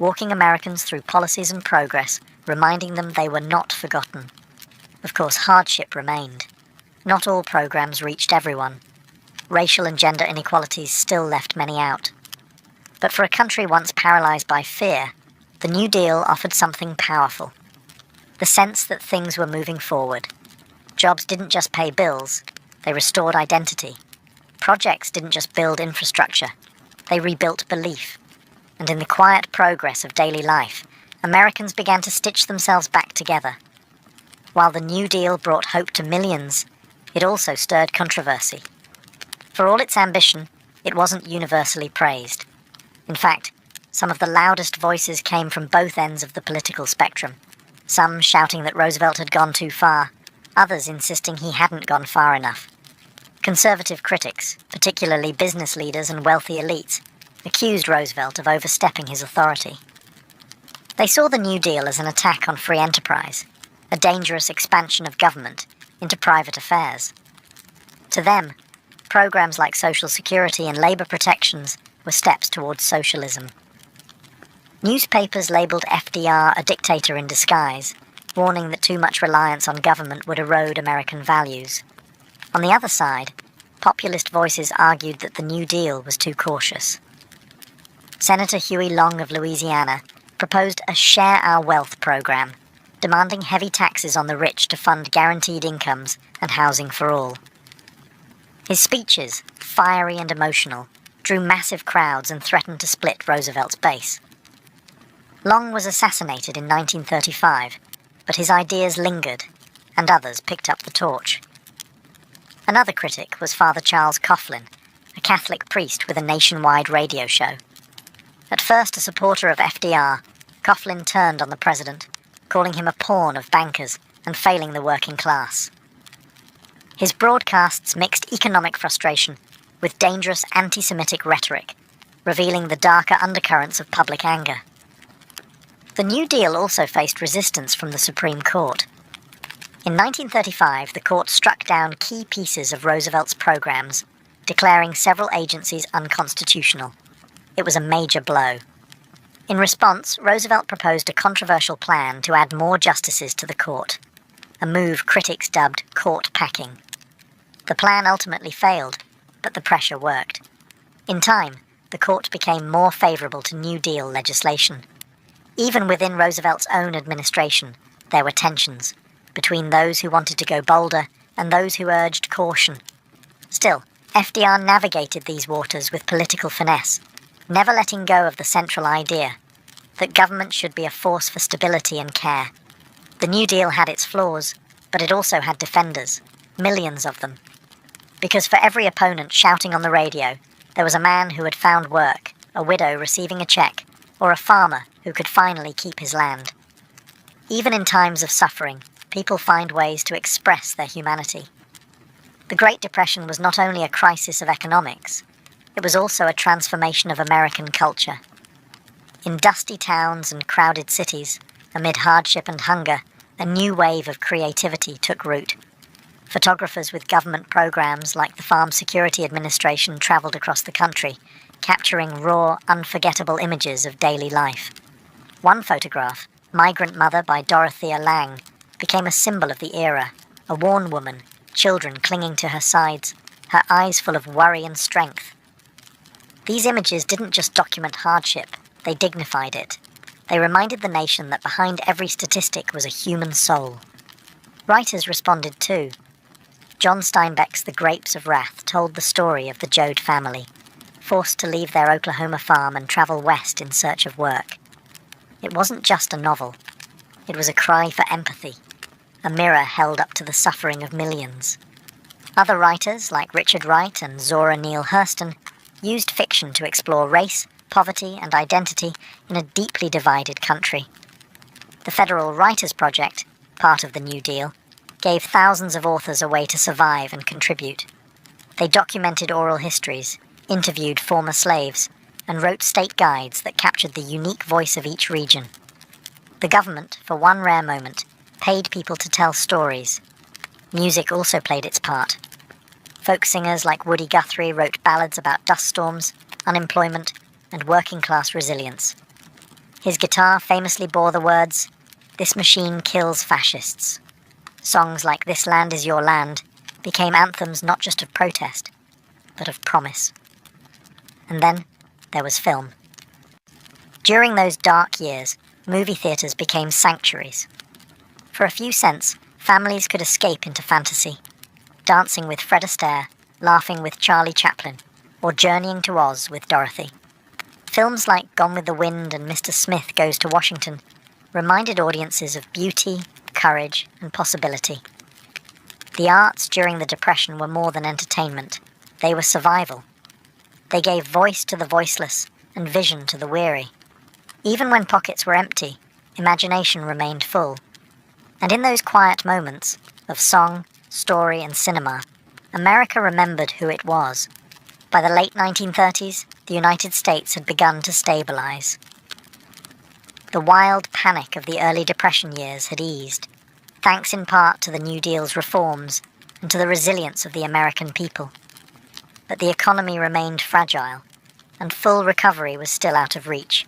walking Americans through policies and progress, reminding them they were not forgotten. Of course, hardship remained. Not all programs reached everyone. Racial and gender inequalities still left many out. But for a country once paralyzed by fear, the New Deal offered something powerful: the sense that things were moving forward. Jobs didn't just pay bills, they restored identity. Projects didn't just build infrastructure, they rebuilt belief. And in the quiet progress of daily life, Americans began to stitch themselves back together. While the New Deal brought hope to millions, it also stirred controversy. For all its ambition, it wasn't universally praised. In fact, some of the loudest voices came from both ends of the political spectrum, some shouting that Roosevelt had gone too far, others insisting he hadn't gone far enough. Conservative critics, particularly business leaders and wealthy elites, accused Roosevelt of overstepping his authority. They saw the New Deal as an attack on free enterprise, a dangerous expansion of government into private affairs. To them, programs like Social Security and labor protections were steps towards socialism. Newspapers labelled FDR a dictator in disguise, warning that too much reliance on government would erode American values. On the other side, populist voices argued that the New Deal was too cautious. Senator Huey Long of Louisiana proposed a Share Our Wealth program, demanding heavy taxes on the rich to fund guaranteed incomes and housing for all. His speeches, fiery and emotional, drew massive crowds and threatened to split Roosevelt's base. Long was assassinated in 1935, but his ideas lingered, and others picked up the torch. Another critic was Father Charles Coughlin, a Catholic priest with a nationwide radio show. At first a supporter of FDR, Coughlin turned on the president, calling him a pawn of bankers and failing the working class. His broadcasts mixed economic frustration with dangerous anti-Semitic rhetoric, revealing the darker undercurrents of public anger. The New Deal also faced resistance from the Supreme Court. In 1935, the court struck down key pieces of Roosevelt's programs, declaring several agencies unconstitutional. It was a major blow. In response, Roosevelt proposed a controversial plan to add more justices to the court, a move critics dubbed court packing. The plan ultimately failed, but the pressure worked. In time, the court became more favourable to New Deal legislation. Even within Roosevelt's own administration, there were tensions between those who wanted to go bolder and those who urged caution. Still, FDR navigated these waters with political finesse, never letting go of the central idea that government should be a force for stability and care. The New Deal had its flaws, but it also had defenders, millions of them. Because for every opponent shouting on the radio, there was a man who had found work, a widow receiving a cheque, or a farmer who could finally keep his land. Even in times of suffering, people find ways to express their humanity. The Great Depression was not only a crisis of economics, it was also a transformation of American culture. In dusty towns and crowded cities, amid hardship and hunger, a new wave of creativity took root. Photographers with government programs like the Farm Security Administration traveled across the country, capturing raw, unforgettable images of daily life. One photograph, Migrant Mother by Dorothea Lange, became a symbol of the era, a worn woman, children clinging to her sides, her eyes full of worry and strength. These images didn't just document hardship, they dignified it. They reminded the nation that behind every statistic was a human soul. Writers responded too. John Steinbeck's The Grapes of Wrath told the story of the Joad family, forced to leave their Oklahoma farm and travel west in search of work. It wasn't just a novel. It was a cry for empathy, a mirror held up to the suffering of millions. Other writers, like Richard Wright and Zora Neale Hurston, used fiction to explore race, poverty, and identity in a deeply divided country. The Federal Writers Project, part of the New Deal, gave thousands of authors a way to survive and contribute. They documented oral histories, interviewed former slaves, and wrote state guides that captured the unique voice of each region. The government, for one rare moment, paid people to tell stories. Music also played its part. Folk singers like Woody Guthrie wrote ballads about dust storms, unemployment, and working-class resilience. His guitar famously bore the words, "This machine kills fascists." Songs like "This Land Is Your Land" became anthems not just of protest, but of promise. And then there was film. During those dark years, movie theatres became sanctuaries. For a few cents, Families could escape into fantasy, dancing with Fred Astaire, laughing with Charlie Chaplin, or journeying to Oz with Dorothy. Films like Gone with the Wind and Mr. Smith Goes to Washington reminded audiences of beauty, courage, and possibility. The arts during the Depression were more than entertainment. They were survival. They gave voice to the voiceless and vision to the weary. Even when pockets were empty, imagination remained full. And in those quiet moments of song, story, and cinema, America remembered who it was. By the late 1930s, the United States had begun to stabilize. The wild panic of the early Depression years had eased, thanks in part to the New Deal's reforms and to the resilience of the American people. But the economy remained fragile, and full recovery was still out of reach.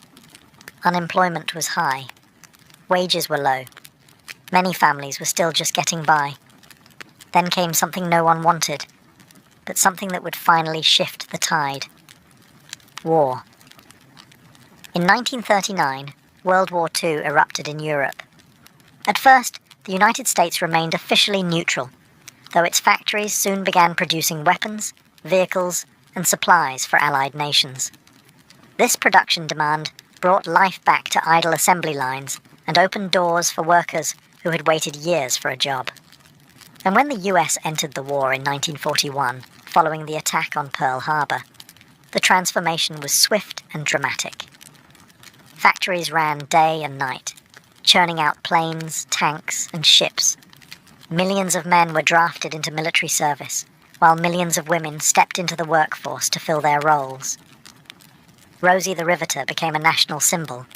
Unemployment was high. Wages were low. Many families were still just getting by. Then came something no one wanted, but something that would finally shift the tide. War. In 1939, World War II erupted in Europe. At first, the United States remained officially neutral, though its factories soon began producing weapons, vehicles, and supplies for Allied nations. This production demand brought life back to idle assembly lines and opened doors for workers who had waited years for a job. And when the US entered the war in 1941, following the attack on Pearl Harbor, the transformation was swift and dramatic. Factories ran day and night, churning out planes, tanks, and ships. Millions of men were drafted into military service, while millions of women stepped into the workforce to fill their roles. Rosie the Riveter became a national symbol,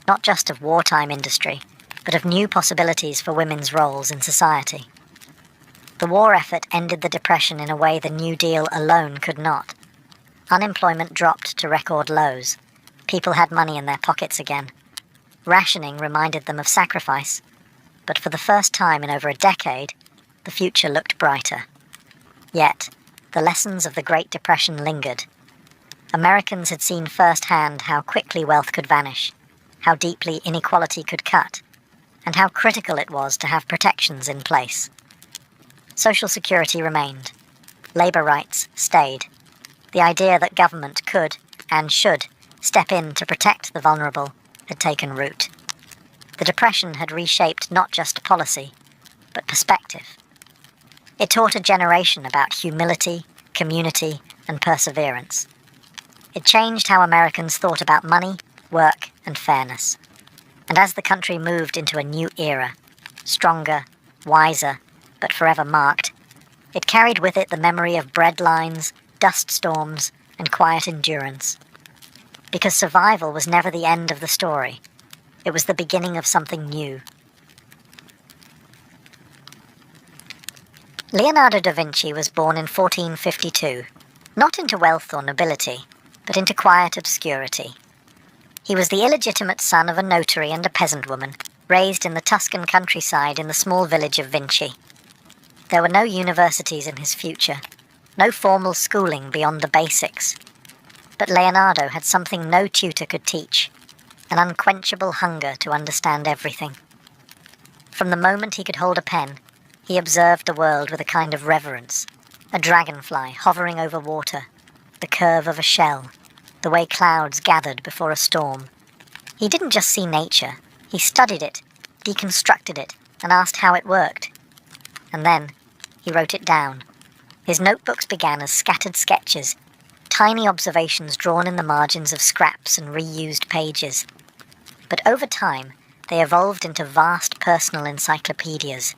not just of wartime industry, but of new possibilities for women's roles in society. The war effort ended the Depression in a way the New Deal alone could not. Unemployment dropped to record lows. People had money in their pockets again. Rationing reminded them of sacrifice, but for the first time in over a decade, the future looked brighter. Yet, the lessons of the Great Depression lingered. Americans had seen firsthand how quickly wealth could vanish, how deeply inequality could cut, and how critical it was to have protections in place. Social security remained. Labor rights stayed. The idea that government could, and should, step in to protect the vulnerable had taken root. The Depression had reshaped not just policy, but perspective. It taught a generation about humility, community, and perseverance. It changed how Americans thought about money, work, and fairness. And as the country moved into a new era, stronger, wiser, but forever marked, it carried with it the memory of bread lines, dust storms, and quiet endurance. Because survival was never the end of the story. It was the beginning of something new. Leonardo da Vinci was born in 1452, not into wealth or nobility, but into quiet obscurity. He was the illegitimate son of a notary and a peasant woman, raised in the Tuscan countryside in the small village of Vinci. There were no universities in his future, no formal schooling beyond the basics. But Leonardo had something no tutor could teach, an unquenchable hunger to understand everything. From the moment he could hold a pen, he observed the world with a kind of reverence, a dragonfly hovering over water, the curve of a shell, the way clouds gathered before a storm. He didn't just see nature, he studied it, deconstructed it, and asked how it worked. And then he wrote it down. His notebooks began as scattered sketches, tiny observations drawn in the margins of scraps and reused pages. But over time, they evolved into vast personal encyclopedias.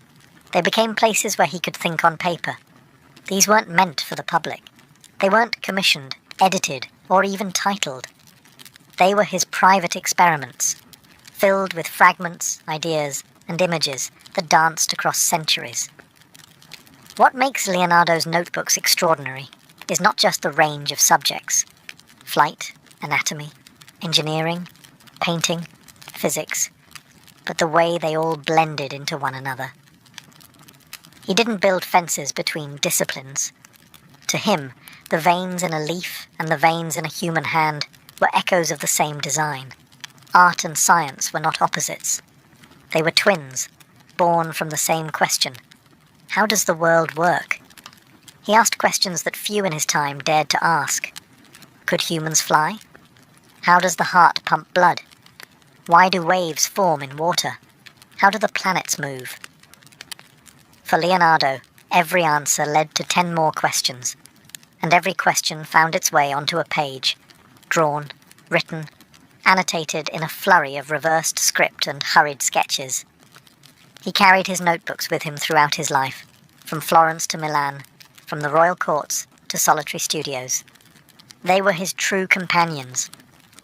They became places where he could think on paper. These weren't meant for the public. They weren't commissioned, edited, or even titled. They were his private experiments, filled with fragments, ideas, and images that danced across centuries. What makes Leonardo's notebooks extraordinary is not just the range of subjects: flight, anatomy, engineering, painting, physics, but the way they all blended into one another. He didn't build fences between disciplines. To him, the veins in a leaf and the veins in a human hand were echoes of the same design. Art and science were not opposites. They were twins, born from the same question. How does the world work? He asked questions that few in his time dared to ask. Could humans fly? How does the heart pump blood? Why do waves form in water? How do the planets move? For Leonardo, every answer led to 10 more questions, and every question found its way onto a page, drawn, written, annotated in a flurry of reversed script and hurried sketches. He carried his notebooks with him throughout his life, from Florence to Milan, from the royal courts to solitary studios. They were his true companions,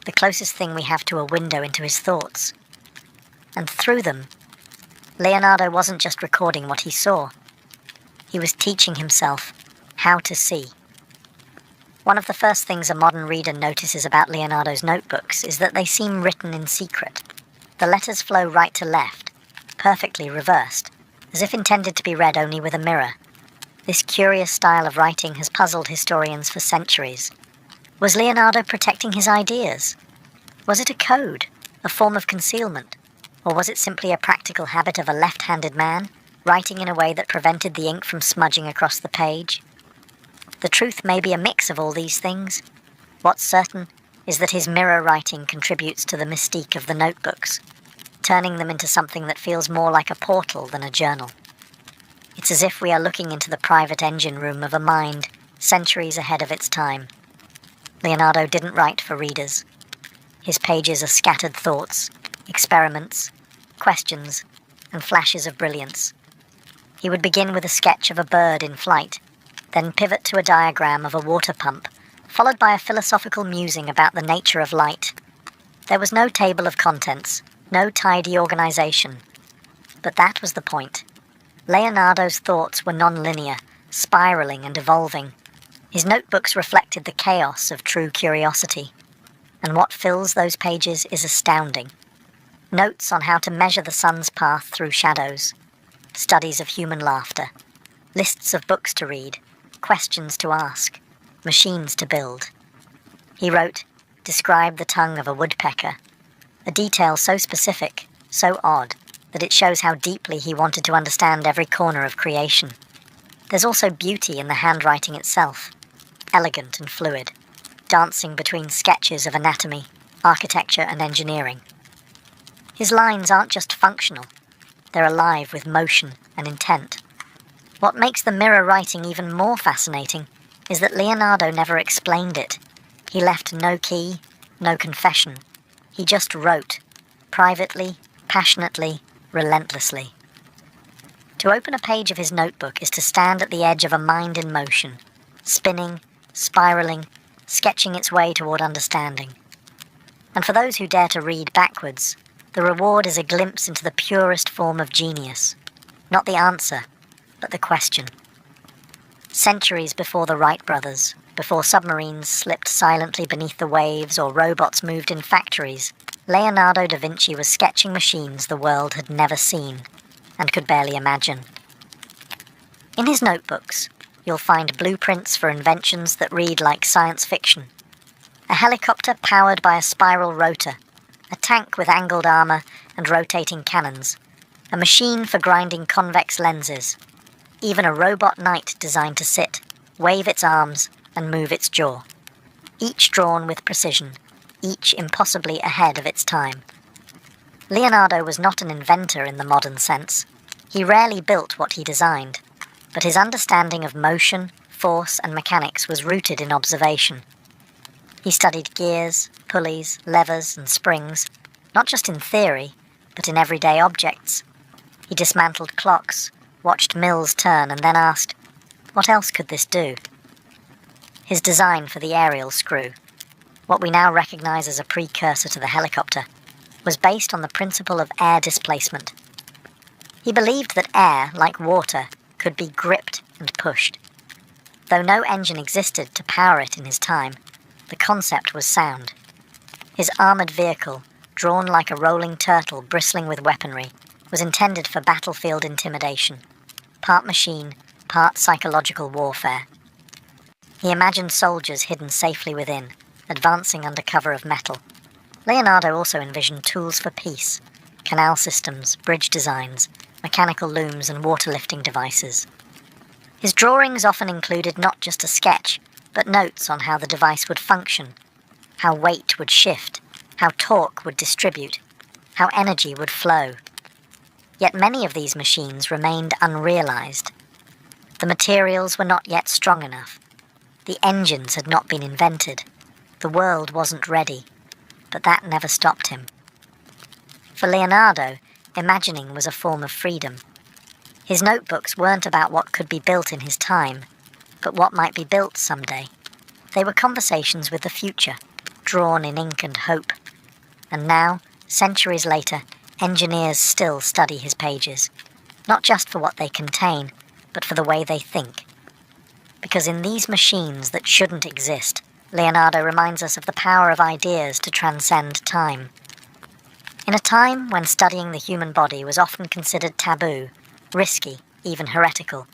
the closest thing we have to a window into his thoughts. And through them, Leonardo wasn't just recording what he saw. He was teaching himself how to see. One of the first things a modern reader notices about Leonardo's notebooks is that they seem written in secret. The letters flow right to left, perfectly reversed, as if intended to be read only with a mirror. This curious style of writing has puzzled historians for centuries. Was Leonardo protecting his ideas? Was it a code, a form of concealment? Or was it simply a practical habit of a left-handed man, writing in a way that prevented the ink from smudging across the page? The truth may be a mix of all these things. What's certain is that his mirror writing contributes to the mystique of the notebooks, turning them into something that feels more like a portal than a journal. It's as if we are looking into the private engine room of a mind centuries ahead of its time. Leonardo didn't write for readers. His pages are scattered thoughts, experiments, questions, and flashes of brilliance. He would begin with a sketch of a bird in flight, then pivot to a diagram of a water pump, followed by a philosophical musing about the nature of light. There was no table of contents, no tidy organization. But that was the point. Leonardo's thoughts were non-linear, spiraling and evolving. His notebooks reflected the chaos of true curiosity. And what fills those pages is astounding. Notes on how to measure the sun's path through shadows, studies of human laughter, lists of books to read, questions to ask, machines to build. He wrote, "Describe the tongue of a woodpecker," a detail so specific, so odd, that it shows how deeply he wanted to understand every corner of creation. There's also beauty in the handwriting itself, elegant and fluid, dancing between sketches of anatomy, architecture and engineering. His lines aren't just functional, they're alive with motion and intent. What makes the mirror writing even more fascinating is that Leonardo never explained it. He left no key, no confession. He just wrote, privately, passionately, relentlessly. To open a page of his notebook is to stand at the edge of a mind in motion, spinning, spiraling, sketching its way toward understanding. And for those who dare to read backwards, the reward is a glimpse into the purest form of genius. Not the answer, but the question. Centuries before the Wright brothers, before submarines slipped silently beneath the waves or robots moved in factories, Leonardo da Vinci was sketching machines the world had never seen and could barely imagine. In his notebooks, you'll find blueprints for inventions that read like science fiction. A helicopter powered by a spiral rotor, a tank with angled armor and rotating cannons, a machine for grinding convex lenses, even a robot knight designed to sit, wave its arms, and move its jaw. Each drawn with precision, each impossibly ahead of its time. Leonardo was not an inventor in the modern sense. He rarely built what he designed, but his understanding of motion, force, and mechanics was rooted in observation. He studied gears, pulleys, levers, and springs, not just in theory, but in everyday objects. He dismantled clocks, watched mills turn, and then asked, what else could this do? His design for the aerial screw, what we now recognize as a precursor to the helicopter, was based on the principle of air displacement. He believed that air, like water, could be gripped and pushed. Though no engine existed to power it in his time, the concept was sound. His armored vehicle, drawn like a rolling turtle bristling with weaponry, was intended for battlefield intimidation, part machine, part psychological warfare. He imagined soldiers hidden safely within, advancing under cover of metal. Leonardo also envisioned tools for peace, canal systems, bridge designs, mechanical looms and water-lifting devices. His drawings often included not just a sketch, but notes on how the device would function, how weight would shift, how torque would distribute, how energy would flow. Yet many of these machines remained unrealized. The materials were not yet strong enough. The engines had not been invented. The world wasn't ready. But that never stopped him. For Leonardo, imagining was a form of freedom. His notebooks weren't about what could be built in his time, but what might be built someday. They were conversations with the future, drawn in ink and hope. And now, centuries later, engineers still study his pages, not just for what they contain, but for the way they think. Because in these machines that shouldn't exist, Leonardo reminds us of the power of ideas to transcend time. In a time when studying the human body was often considered taboo, risky, even heretical,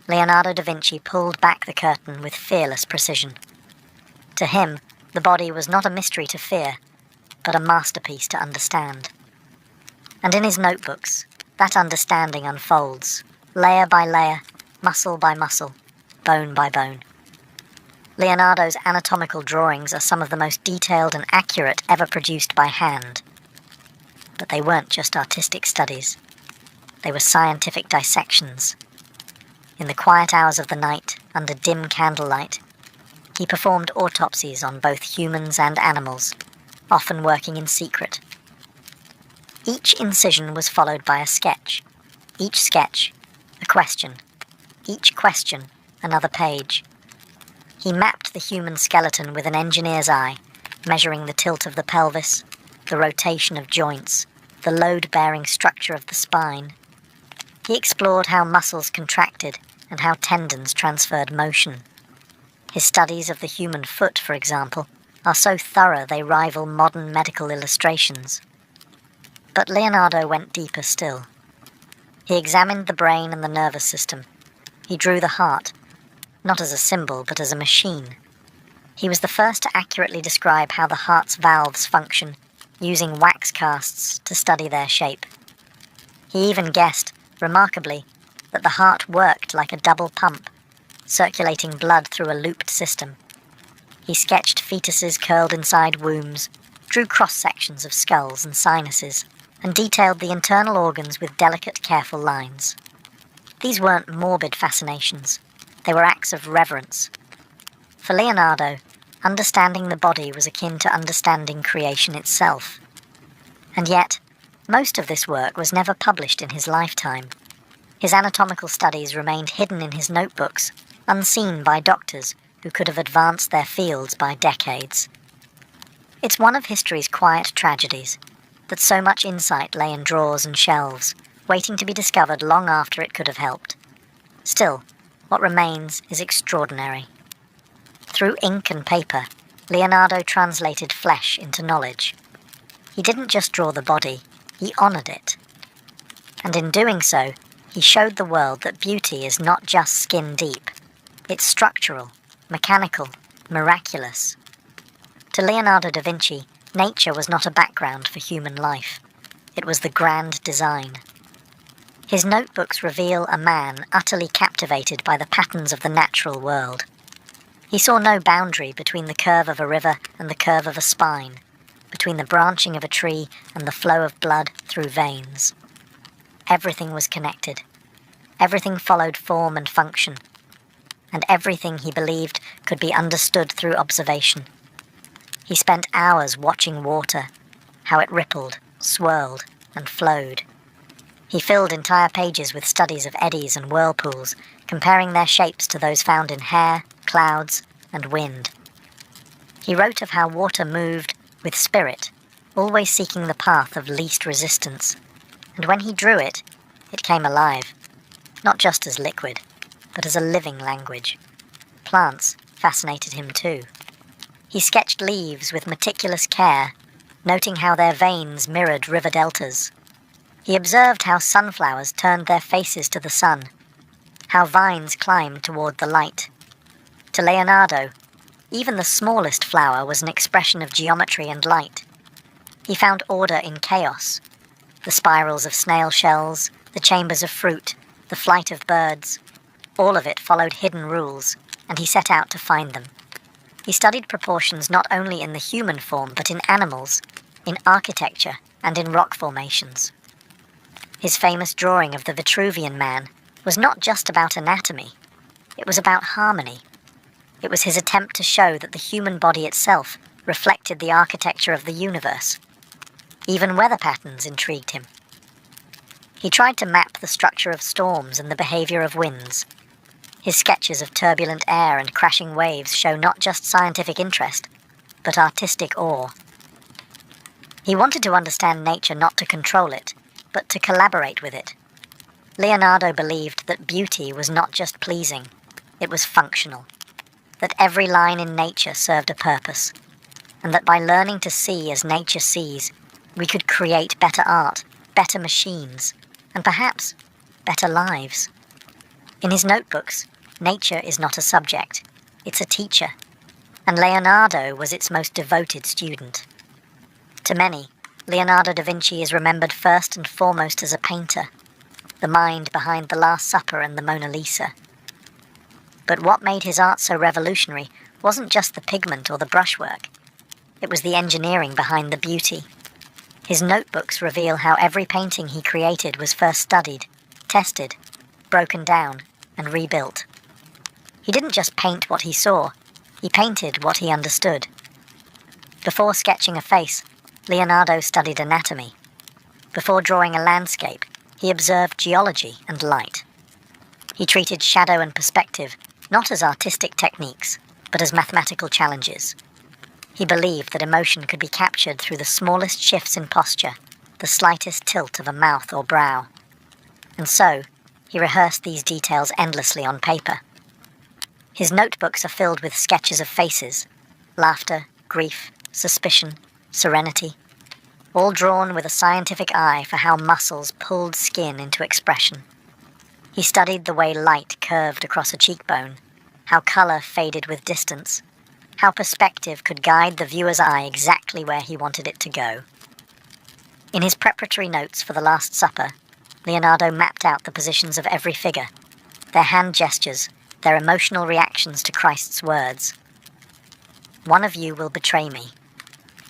Leonardo da Vinci pulled back the curtain with fearless precision. To him, the body was not a mystery to fear, but a masterpiece to understand. And in his notebooks, that understanding unfolds, layer by layer, muscle by muscle, bone by bone. Leonardo's anatomical drawings are some of the most detailed and accurate ever produced by hand. But they weren't just artistic studies. They were scientific dissections. In the quiet hours of the night, under dim candlelight, he performed autopsies on both humans and animals, often working in secret. Each incision was followed by a sketch. Each sketch, a question. Each question, another page. He mapped the human skeleton with an engineer's eye, measuring the tilt of the pelvis, the rotation of joints, the load-bearing structure of the spine. He explored how muscles contracted and how tendons transferred motion. His studies of the human foot, for example, are so thorough they rival modern medical illustrations. But Leonardo went deeper still. He examined the brain and the nervous system. He drew the heart, not as a symbol, but as a machine. He was the first to accurately describe how the heart's valves function, using wax casts to study their shape. He even guessed, remarkably, that the heart worked like a double pump, circulating blood through a looped system. He sketched fetuses curled inside wombs, drew cross-sections of skulls and sinuses, and detailed the internal organs with delicate, careful lines. These weren't morbid fascinations. They were acts of reverence. For Leonardo, understanding the body was akin to understanding creation itself. And yet, most of this work was never published in his lifetime. His anatomical studies remained hidden in his notebooks, unseen by doctors who could have advanced their fields by decades. It's one of history's quiet tragedies, that so much insight lay in drawers and shelves, waiting to be discovered long after it could have helped. Still, what remains is extraordinary. Through ink and paper, Leonardo translated flesh into knowledge. He didn't just draw the body, he honored it. And in doing so, he showed the world that beauty is not just skin deep. It's structural, mechanical, miraculous. To Leonardo da Vinci, nature was not a background for human life. It was the grand design. His notebooks reveal a man utterly captivated by the patterns of the natural world. He saw no boundary between the curve of a river and the curve of a spine, between the branching of a tree and the flow of blood through veins. Everything was connected. Everything followed form and function. And everything, he believed, could be understood through observation. He spent hours watching water, how it rippled, swirled, and flowed. He filled entire pages with studies of eddies and whirlpools, comparing their shapes to those found in hair, clouds, and wind. He wrote of how water moved with spirit, always seeking the path of least resistance. And when he drew it, it came alive, not just as liquid, but as a living language. Plants fascinated him too. He sketched leaves with meticulous care, noting how their veins mirrored river deltas. He observed how sunflowers turned their faces to the sun, how vines climbed toward the light. To Leonardo, even the smallest flower was an expression of geometry and light. He found order in chaos, the spirals of snail shells, the chambers of fruit, the flight of birds. All of it followed hidden rules, and he set out to find them. He studied proportions not only in the human form, but in animals, in architecture, and in rock formations. His famous drawing of the Vitruvian Man was not just about anatomy. It was about harmony. It was his attempt to show that the human body itself reflected the architecture of the universe. Even weather patterns intrigued him. He tried to map the structure of storms and the behavior of winds. His sketches of turbulent air and crashing waves show not just scientific interest, but artistic awe. He wanted to understand nature not to control it, but to collaborate with it. Leonardo believed that beauty was not just pleasing, it was functional, that every line in nature served a purpose, and that by learning to see as nature sees, we could create better art, better machines, and perhaps better lives. In his notebooks, nature is not a subject, it's a teacher, and Leonardo was its most devoted student. To many, Leonardo da Vinci is remembered first and foremost as a painter, the mind behind The Last Supper and the Mona Lisa. But what made his art so revolutionary wasn't just the pigment or the brushwork. It was the engineering behind the beauty. His notebooks reveal how every painting he created was first studied, tested, broken down, and rebuilt. He didn't just paint what he saw, he painted what he understood. Before sketching a face, Leonardo studied anatomy. Before drawing a landscape, he observed geology and light. He treated shadow and perspective not as artistic techniques, but as mathematical challenges. He believed that emotion could be captured through the smallest shifts in posture, the slightest tilt of a mouth or brow. And so, he rehearsed these details endlessly on paper. His notebooks are filled with sketches of faces, laughter, grief, suspicion, serenity, all drawn with a scientific eye for how muscles pulled skin into expression. He studied the way light curved across a cheekbone, how colour faded with distance, how perspective could guide the viewer's eye exactly where he wanted it to go. In his preparatory notes for The Last Supper, Leonardo mapped out the positions of every figure, their hand gestures, their emotional reactions to Christ's words. "One of you will betray me."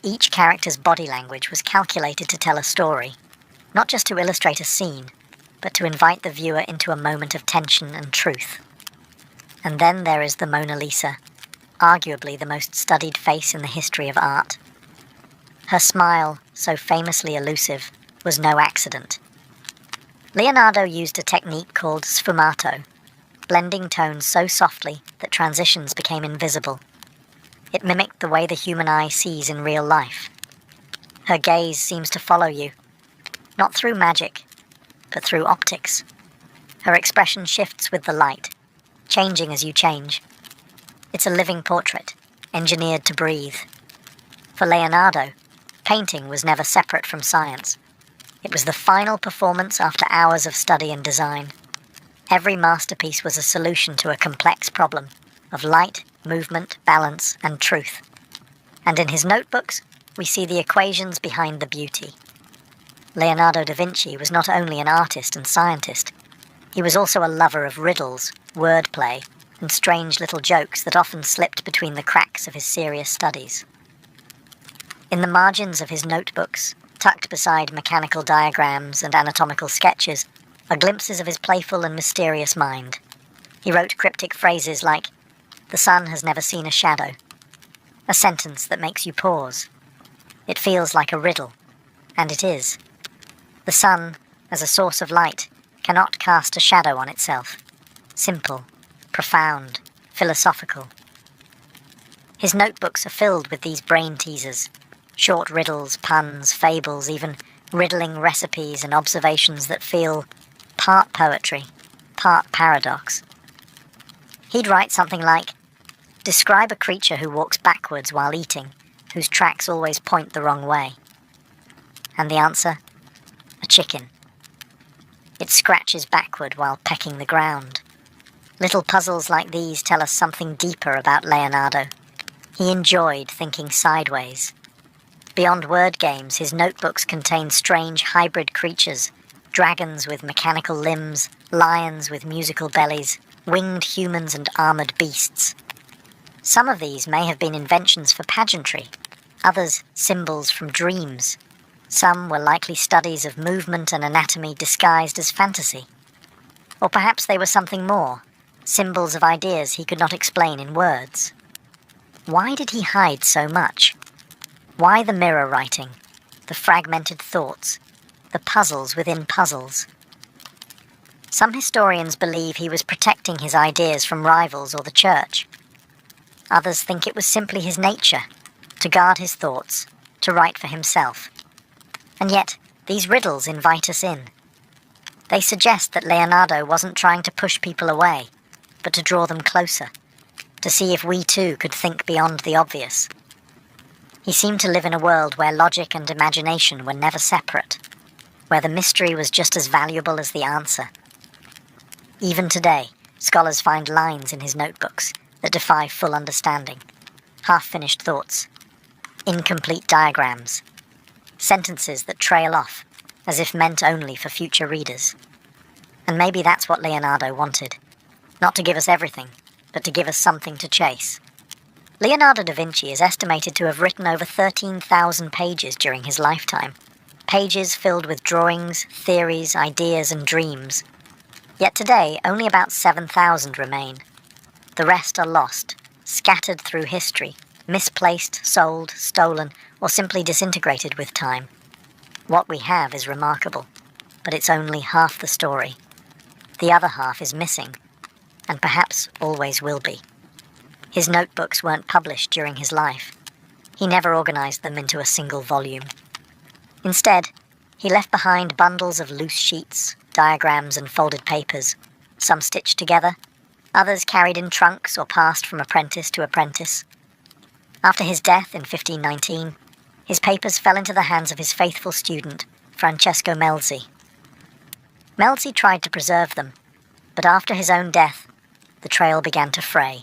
Each character's body language was calculated to tell a story, not just to illustrate a scene, but to invite the viewer into a moment of tension and truth. And then there is the Mona Lisa, arguably the most studied face in the history of art. Her smile, so famously elusive, was no accident. Leonardo used a technique called sfumato, blending tones so softly that transitions became invisible. It mimicked the way the human eye sees in real life. Her gaze seems to follow you, not through magic, but through optics. Her expression shifts with the light, changing as you change. It's a living portrait, engineered to breathe. For Leonardo, painting was never separate from science. It was the final performance after hours of study and design. Every masterpiece was a solution to a complex problem of light, movement, balance, and truth. And in his notebooks, we see the equations behind the beauty. Leonardo da Vinci was not only an artist and scientist, he was also a lover of riddles, wordplay, and strange little jokes that often slipped between the cracks of his serious studies. In the margins of his notebooks, tucked beside mechanical diagrams and anatomical sketches, are glimpses of his playful and mysterious mind. He wrote cryptic phrases like, "The sun has never seen a shadow," a sentence that makes you pause. It feels like a riddle, and it is. The sun, as a source of light, cannot cast a shadow on itself. Simple, profound, philosophical. His notebooks are filled with these brain teasers, short riddles, puns, fables, even riddling recipes and observations that feel part poetry, part paradox. He'd write something like, "Describe a creature who walks backwards while eating, whose tracks always point the wrong way." And the answer? A chicken. It scratches backward while pecking the ground. Little puzzles like these tell us something deeper about Leonardo. He enjoyed thinking sideways. Beyond word games, his notebooks contain strange hybrid creatures, Dragons with mechanical limbs, lions with musical bellies, winged humans and armoured beasts. Some of these may have been inventions for pageantry, others symbols from dreams. Some were likely studies of movement and anatomy disguised as fantasy. Or perhaps they were something more, symbols of ideas he could not explain in words. Why did he hide so much? Why the mirror writing, the fragmented thoughts, the puzzles within puzzles? Some historians believe he was protecting his ideas from rivals or the church. Others think it was simply his nature, to guard his thoughts, to write for himself. And yet, these riddles invite us in. They suggest that Leonardo wasn't trying to push people away, but to draw them closer, to see if we too could think beyond the obvious. He seemed to live in a world where logic and imagination were never separate, where the mystery was just as valuable as the answer. Even today, scholars find lines in his notebooks that defy full understanding, half-finished thoughts, incomplete diagrams, sentences that trail off, as if meant only for future readers. And maybe that's what Leonardo wanted, not to give us everything, but to give us something to chase. Leonardo da Vinci is estimated to have written over 13,000 pages during his lifetime, pages filled with drawings, theories, ideas, and dreams. Yet today, only about 7,000 remain. The rest are lost, scattered through history, misplaced, sold, stolen, or simply disintegrated with time. What we have is remarkable, but it's only half the story. The other half is missing, and perhaps always will be. His notebooks weren't published during his life. He never organized them into a single volume. Instead, he left behind bundles of loose sheets, diagrams, and folded papers, some stitched together, others carried in trunks or passed from apprentice to apprentice. After his death in 1519, his papers fell into the hands of his faithful student, Francesco Melzi. Melzi tried to preserve them, but after his own death, the trail began to fray.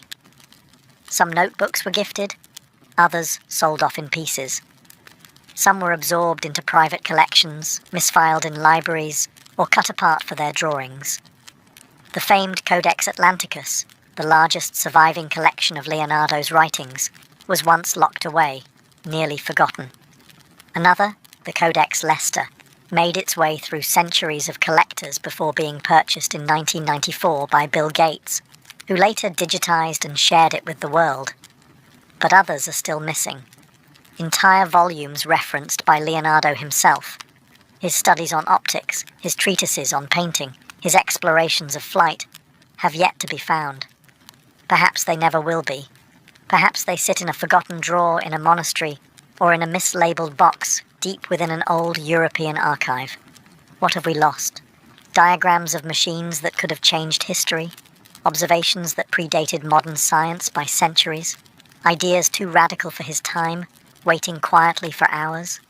Some notebooks were gifted, others sold off in pieces. Some were absorbed into private collections, misfiled in libraries, or cut apart for their drawings. The famed Codex Atlanticus, the largest surviving collection of Leonardo's writings, was once locked away, nearly forgotten. Another, the Codex Leicester, made its way through centuries of collectors before being purchased in 1994 by Bill Gates, who later digitized and shared it with the world. But others are still missing. Entire volumes referenced by Leonardo himself. His studies on optics, his treatises on painting, his explorations of flight, have yet to be found. Perhaps they never will be. Perhaps they sit in a forgotten drawer in a monastery, or in a mislabeled box deep within an old European archive. What have we lost? Diagrams of machines that could have changed history? Observations that predated modern science by centuries? Ideas too radical for his time, waiting quietly for hours?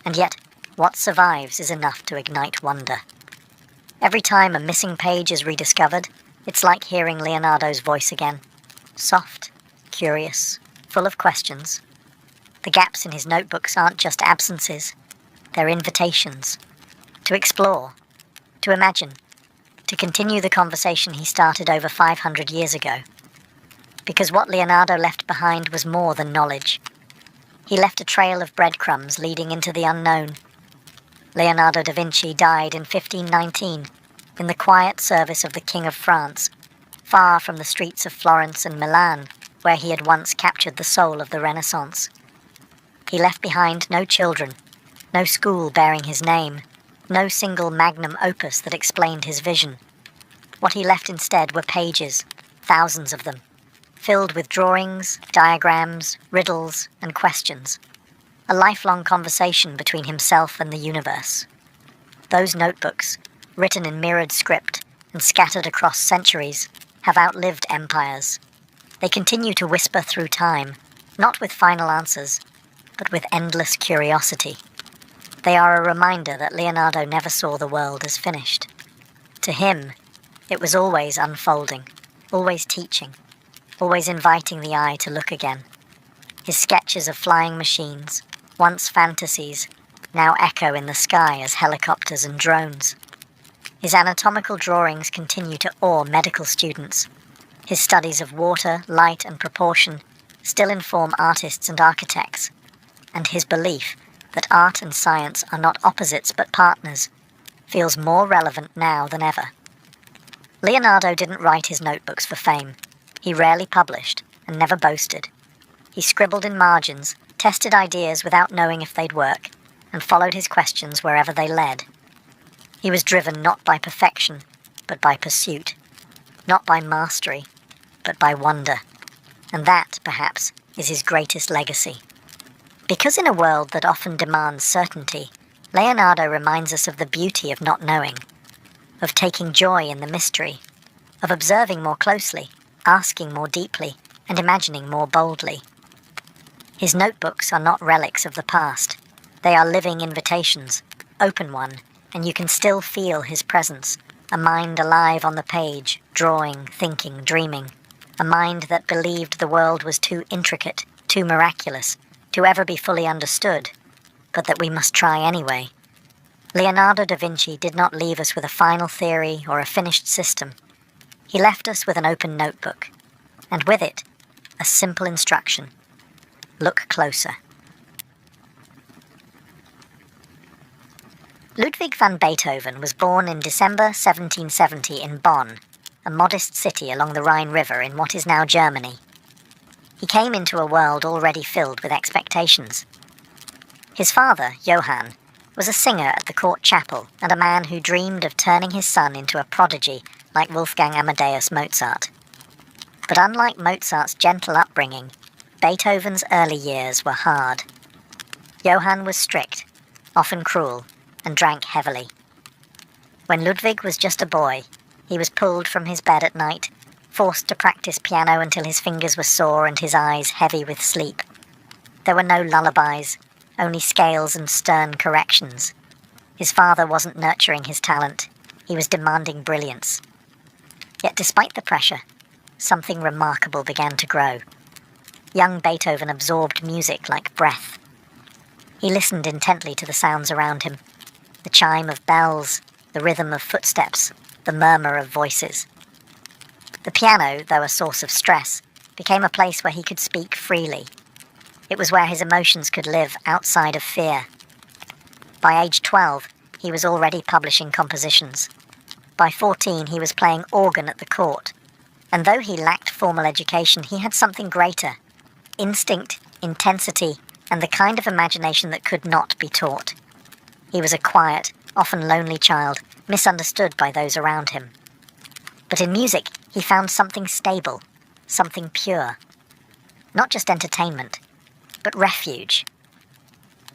And yet, what survives is enough to ignite wonder. Every time a missing page is rediscovered, it's like hearing Leonardo's voice again. Soft, curious, full of questions. The gaps in his notebooks aren't just absences, they're invitations. To explore, to imagine, to continue the conversation he started over 500 years ago. Because what Leonardo left behind was more than knowledge. He left a trail of breadcrumbs leading into the unknown. Leonardo da Vinci died in 1519, in the quiet service of the King of France, far from the streets of Florence and Milan, where he had once captured the soul of the Renaissance. He left behind no children, no school bearing his name, no single magnum opus that explained his vision. What he left instead were pages, thousands of them, filled with drawings, diagrams, riddles, and questions. A lifelong conversation between himself and the universe. Those notebooks, written in mirrored script and scattered across centuries, have outlived empires. They continue to whisper through time, not with final answers, but with endless curiosity. They are a reminder that Leonardo never saw the world as finished. To him, it was always unfolding, always teaching, always inviting the eye to look again. His sketches of flying machines, once fantasies, now echo in the sky as helicopters and drones. His anatomical drawings continue to awe medical students. His studies of water, light, and proportion still inform artists and architects, and his belief that art and science are not opposites but partners feels more relevant now than ever. Leonardo didn't write his notebooks for fame. He rarely published and never boasted. He scribbled in margins, tested ideas without knowing if they'd work, and followed his questions wherever they led. He was driven not by perfection, but by pursuit, not by mastery, but by wonder. And that, perhaps, is his greatest legacy. Because in a world that often demands certainty, Leonardo reminds us of the beauty of not knowing, of taking joy in the mystery, of observing more closely, asking more deeply, and imagining more boldly. His notebooks are not relics of the past. They are living invitations, open one, and you can still feel his presence, a mind alive on the page, drawing, thinking, dreaming, a mind that believed the world was too intricate, too miraculous, to ever be fully understood, but that we must try anyway. Leonardo da Vinci did not leave us with a final theory or a finished system. He left us with an open notebook, and with it, a simple instruction. Look closer. Ludwig van Beethoven was born in December 1770 in Bonn, a modest city along the Rhine River in what is now Germany. He came into a world already filled with expectations. His father, Johann, was a singer at the court chapel and a man who dreamed of turning his son into a prodigy like Wolfgang Amadeus Mozart. But unlike Mozart's gentle upbringing, Beethoven's early years were hard. Johann was strict, often cruel, and drank heavily. When Ludwig was just a boy, he was pulled from his bed at night, forced to practice piano until his fingers were sore and his eyes heavy with sleep. There were no lullabies, only scales and stern corrections. His father wasn't nurturing his talent, he was demanding brilliance. Yet despite the pressure, something remarkable began to grow. Young Beethoven absorbed music like breath. He listened intently to the sounds around him, the chime of bells, the rhythm of footsteps, the murmur of voices. The piano, though a source of stress, became a place where he could speak freely. It was where his emotions could live outside of fear. By age 12, he was already publishing compositions. By 14, he was playing organ at the court. And though he lacked formal education, he had something greater: instinct, intensity, and the kind of imagination that could not be taught. He was a quiet, often lonely child, misunderstood by those around him. But in music, he found something stable, something pure. Not just entertainment, but refuge.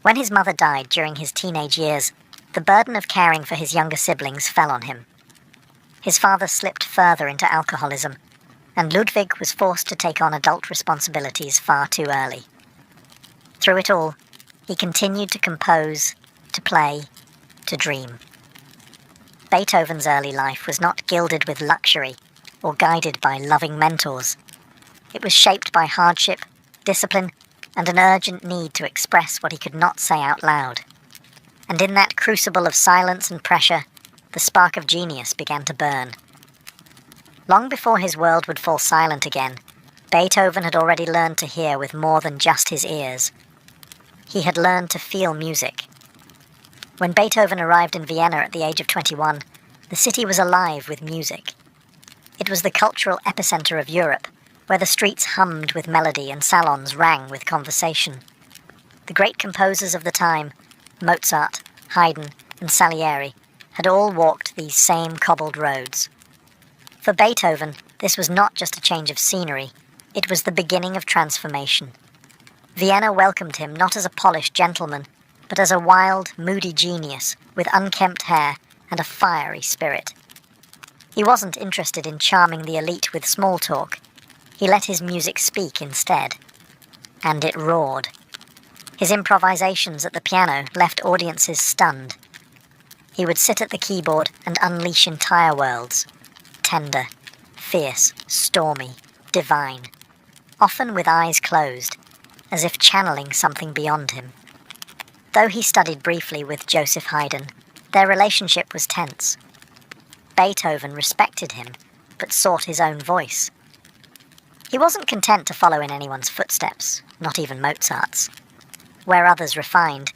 When his mother died during his teenage years, the burden of caring for his younger siblings fell on him. His father slipped further into alcoholism, and Ludwig was forced to take on adult responsibilities far too early. Through it all, he continued to compose, to play, to dream. Beethoven's early life was not gilded with luxury or guided by loving mentors. It was shaped by hardship, discipline, and an urgent need to express what he could not say out loud. And in that crucible of silence and pressure, the spark of genius began to burn. Long before his world would fall silent again, Beethoven had already learned to hear with more than just his ears. He had learned to feel music. When Beethoven arrived in Vienna at the age of 21, the city was alive with music. It was the cultural epicenter of Europe, where the streets hummed with melody and salons rang with conversation. The great composers of the time, Mozart, Haydn, and Salieri, had all walked these same cobbled roads. For Beethoven, this was not just a change of scenery, it was the beginning of transformation. Vienna welcomed him not as a polished gentleman, but as a wild, moody genius with unkempt hair and a fiery spirit. He wasn't interested in charming the elite with small talk. He let his music speak instead. And it roared. His improvisations at the piano left audiences stunned. He would sit at the keyboard and unleash entire worlds. Tender, fierce, stormy, divine. Often with eyes closed, as if channeling something beyond him. Though he studied briefly with Joseph Haydn, their relationship was tense. Beethoven respected him, but sought his own voice. He wasn't content to follow in anyone's footsteps, not even Mozart's. Where others refined,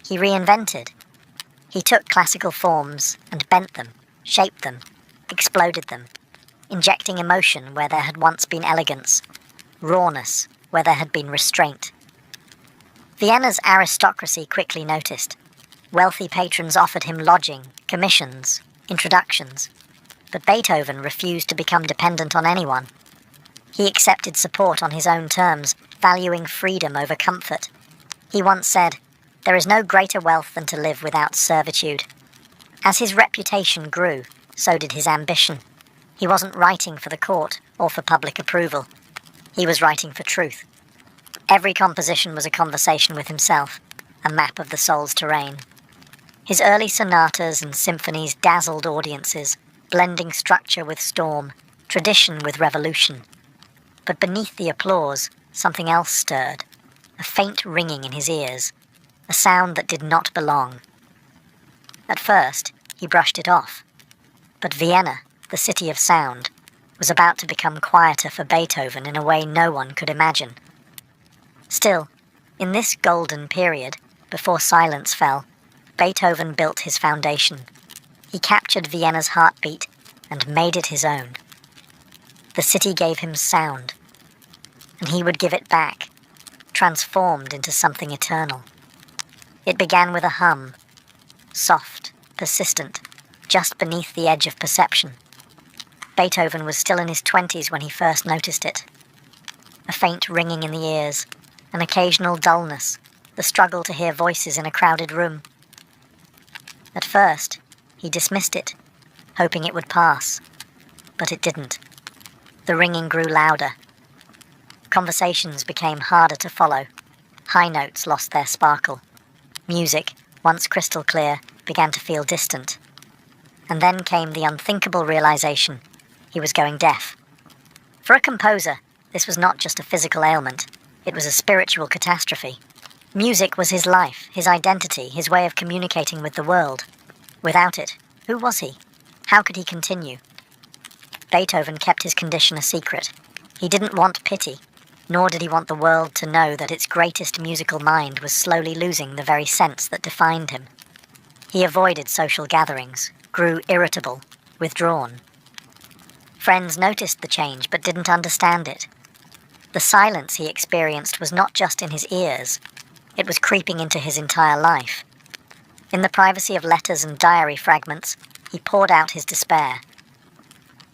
he reinvented. He took classical forms and bent them, shaped them, exploded them, injecting emotion where there had once been elegance, rawness where there had been restraint. Vienna's aristocracy quickly noticed. Wealthy patrons offered him lodging, commissions, introductions, but Beethoven refused to become dependent on anyone. He accepted support on his own terms, valuing freedom over comfort. He once said, "There is no greater wealth than to live without servitude." As his reputation grew, so did his ambition. He wasn't writing for the court or for public approval. He was writing for truth. Every composition was a conversation with himself, a map of the soul's terrain. His early sonatas and symphonies dazzled audiences, blending structure with storm, tradition with revolution. But beneath the applause, something else stirred, a faint ringing in his ears, a sound that did not belong. At first, he brushed it off. But Vienna, the city of sound, was about to become quieter for Beethoven in a way no one could imagine. Still, in this golden period, before silence fell, Beethoven built his foundation. He captured Vienna's heartbeat and made it his own. The city gave him sound, and he would give it back, transformed into something eternal. It began with a hum, soft, persistent, just beneath the edge of perception. Beethoven was still in his 20s when he first noticed it. A faint ringing in the ears, an occasional dullness, the struggle to hear voices in a crowded room. At first, he dismissed it, hoping it would pass, but it didn't. The ringing grew louder. Conversations became harder to follow. High notes lost their sparkle. Music, once crystal clear, began to feel distant. And then came the unthinkable realization: he was going deaf. For a composer, this was not just a physical ailment, it was a spiritual catastrophe. Music was his life, his identity, his way of communicating with the world. Without it, who was he? How could he continue? Beethoven kept his condition a secret. He didn't want pity, nor did he want the world to know that its greatest musical mind was slowly losing the very sense that defined him. He avoided social gatherings, grew irritable, withdrawn. Friends noticed the change but didn't understand it. The silence he experienced was not just in his ears, it was creeping into his entire life. In the privacy of letters and diary fragments, he poured out his despair.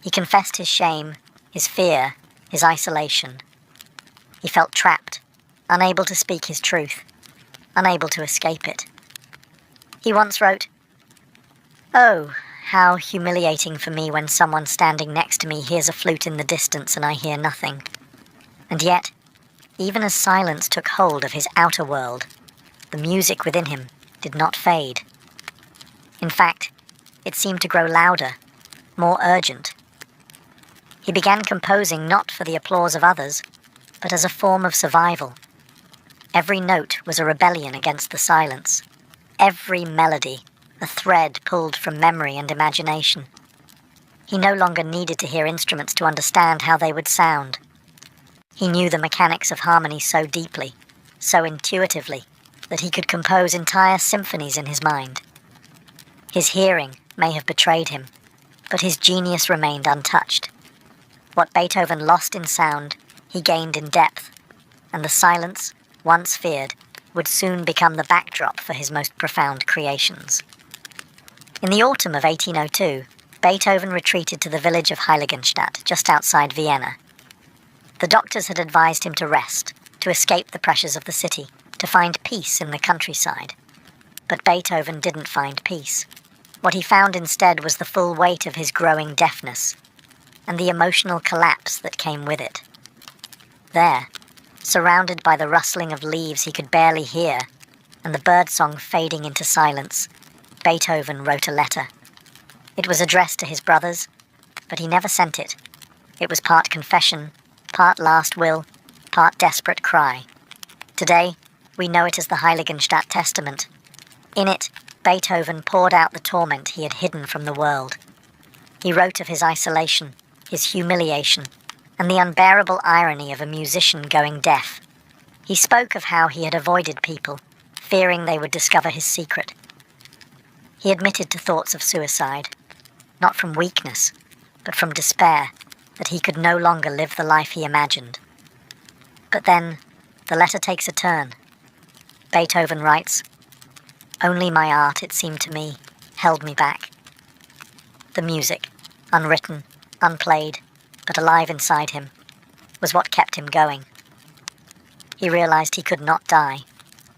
He confessed his shame, his fear, his isolation. He felt trapped, unable to speak his truth, unable to escape it. He once wrote, "Oh, how humiliating for me when someone standing next to me hears a flute in the distance and I hear nothing." And yet, even as silence took hold of his outer world, the music within him did not fade. In fact, it seemed to grow louder, more urgent. He began composing not for the applause of others, but as a form of survival. Every note was a rebellion against the silence. Every melody, a thread pulled from memory and imagination. He no longer needed to hear instruments to understand how they would sound. He knew the mechanics of harmony so deeply, so intuitively, that he could compose entire symphonies in his mind. His hearing may have betrayed him, but his genius remained untouched. What Beethoven lost in sound, he gained in depth, and the silence, once feared, would soon become the backdrop for his most profound creations. In the autumn of 1802, Beethoven retreated to the village of Heiligenstadt, just outside Vienna. The doctors had advised him to rest, to escape the pressures of the city, to find peace in the countryside. But Beethoven didn't find peace. What he found instead was the full weight of his growing deafness, and the emotional collapse that came with it. There, surrounded by the rustling of leaves he could barely hear, and the birdsong fading into silence, Beethoven wrote a letter. It was addressed to his brothers, but he never sent it. It was part confession, part last will, part desperate cry. Today, We know it as the Heiligenstadt Testament. In it, Beethoven poured out the torment he had hidden from the world. He wrote of his isolation, his humiliation, and the unbearable irony of a musician going deaf. He spoke of how he had avoided people, fearing they would discover his secret. He admitted to thoughts of suicide, not from weakness, but from despair that he could no longer live the life he imagined. But then, the letter takes a turn. Beethoven writes, "Only my art, it seemed to me, held me back." The music, unwritten, unplayed, but alive inside him, was what kept him going. He realized he could not die.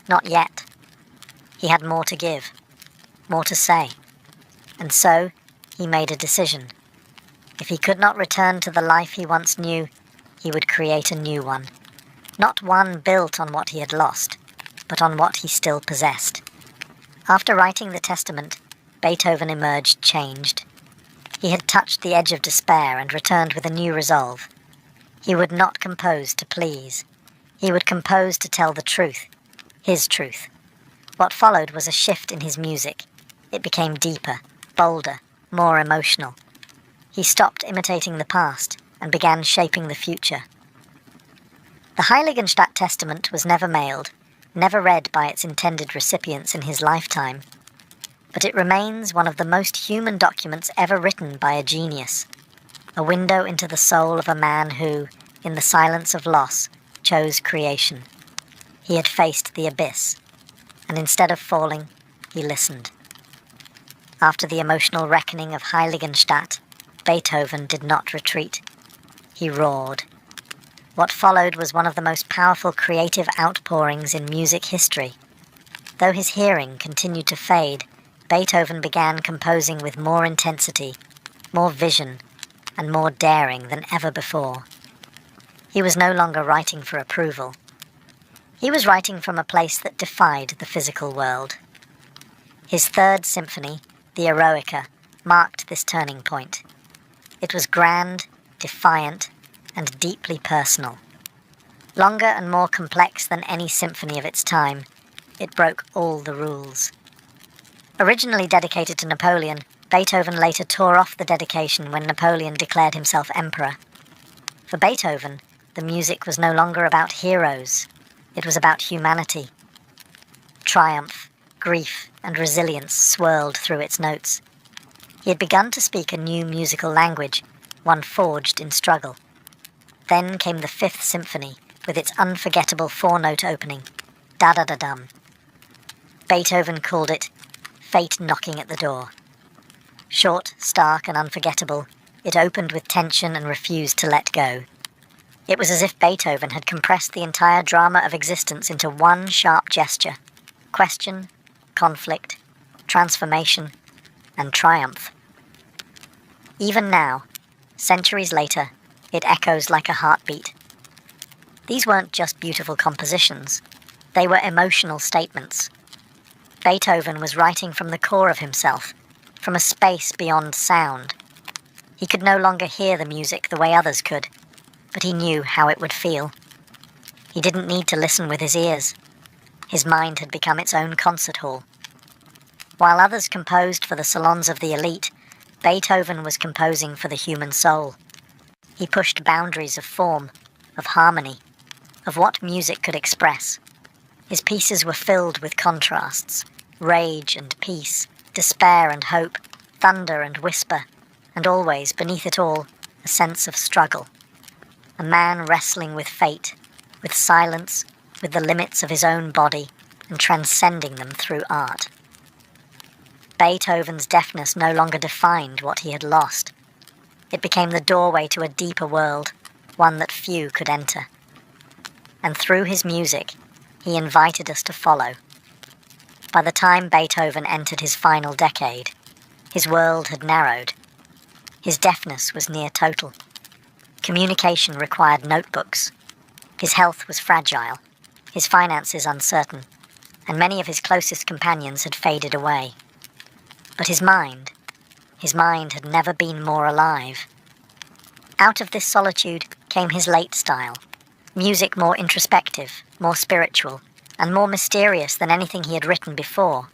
Not yet. He had more to give, more to say. And so, he made a decision. If he could not return to the life he once knew, he would create a new one. Not one built on what he had lost, but on what he still possessed. After writing the Testament, Beethoven emerged changed. He had touched the edge of despair and returned with a new resolve. He would not compose to please. He would compose to tell the truth, his truth. What followed was a shift in his music. It became deeper, bolder, more emotional. He stopped imitating the past and began shaping the future. The Heiligenstadt Testament was never mailed, never read by its intended recipients in his lifetime, but it remains one of the most human documents ever written by a genius, a window into the soul of a man who, in the silence of loss, chose creation. He had faced the abyss, and instead of falling, he listened. After the emotional reckoning of Heiligenstadt, Beethoven did not retreat. He roared. What followed was one of the most powerful creative outpourings in music history. Though his hearing continued to fade, Beethoven began composing with more intensity, more vision, and more daring than ever before. He was no longer writing for approval. He was writing from a place that defied the physical world. His third symphony, the Eroica, marked this turning point. It was grand, defiant, and deeply personal. Longer and more complex than any symphony of its time, it broke all the rules. Originally dedicated to Napoleon, Beethoven later tore off the dedication when Napoleon declared himself emperor. For Beethoven, the music was no longer about heroes. It was about humanity. Triumph, grief, and resilience swirled through its notes. He had begun to speak a new musical language, one forged in struggle. Then came the Fifth Symphony, with its unforgettable four-note opening, da-da-da-dum. Beethoven called it Fate Knocking at the Door. Short, stark, and unforgettable, it opened with tension and refused to let go. It was as if Beethoven had compressed the entire drama of existence into one sharp gesture: question, conflict, transformation, and triumph. Even now, centuries later, it echoes like a heartbeat. These weren't just beautiful compositions. They were emotional statements. Beethoven was writing from the core of himself, from a space beyond sound. He could no longer hear the music the way others could, but he knew how it would feel. He didn't need to listen with his ears. His mind had become its own concert hall. While others composed for the salons of the elite, Beethoven was composing for the human soul. He pushed boundaries of form, of harmony, of what music could express. His pieces were filled with contrasts, rage and peace, despair and hope, thunder and whisper, and always, beneath it all, a sense of struggle. A man wrestling with fate, with silence, with the limits of his own body, and transcending them through art. Beethoven's deafness no longer defined what he had lost. It became the doorway to a deeper world, one that few could enter. And through his music, he invited us to follow. By the time Beethoven entered his final decade, his world had narrowed. His deafness was near total. Communication required notebooks. His health was fragile, his finances uncertain, and many of his closest companions had faded away. But his mind had never been more alive. Out of this solitude came his late style, music more introspective, more spiritual, and more mysterious than anything he had written before.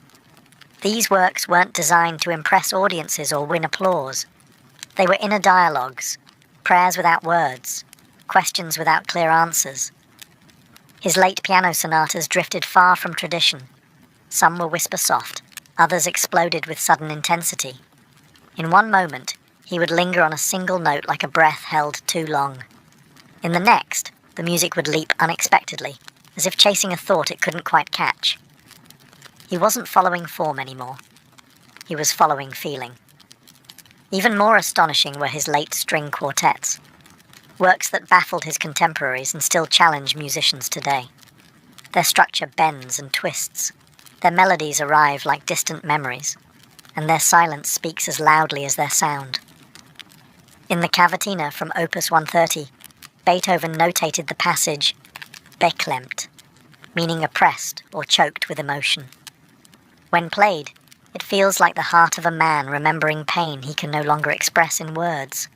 These works weren't designed to impress audiences or win applause. They were inner dialogues, prayers without words, questions without clear answers. His late piano sonatas drifted far from tradition. Some were whisper-soft, others exploded with sudden intensity. In one moment, he would linger on a single note like a breath held too long. In the next, the music would leap unexpectedly, as if chasing a thought it couldn't quite catch. He wasn't following form anymore. He was following feeling. Even more astonishing were his late string quartets, works that baffled his contemporaries and still challenge musicians today. Their structure bends and twists, their melodies arrive like distant memories, and their silence speaks as loudly as their sound. In the Cavatina from Opus 130, Beethoven notated the passage beklemmt, meaning oppressed or choked with emotion. When played, it feels like the heart of a man remembering pain he can no longer express in words.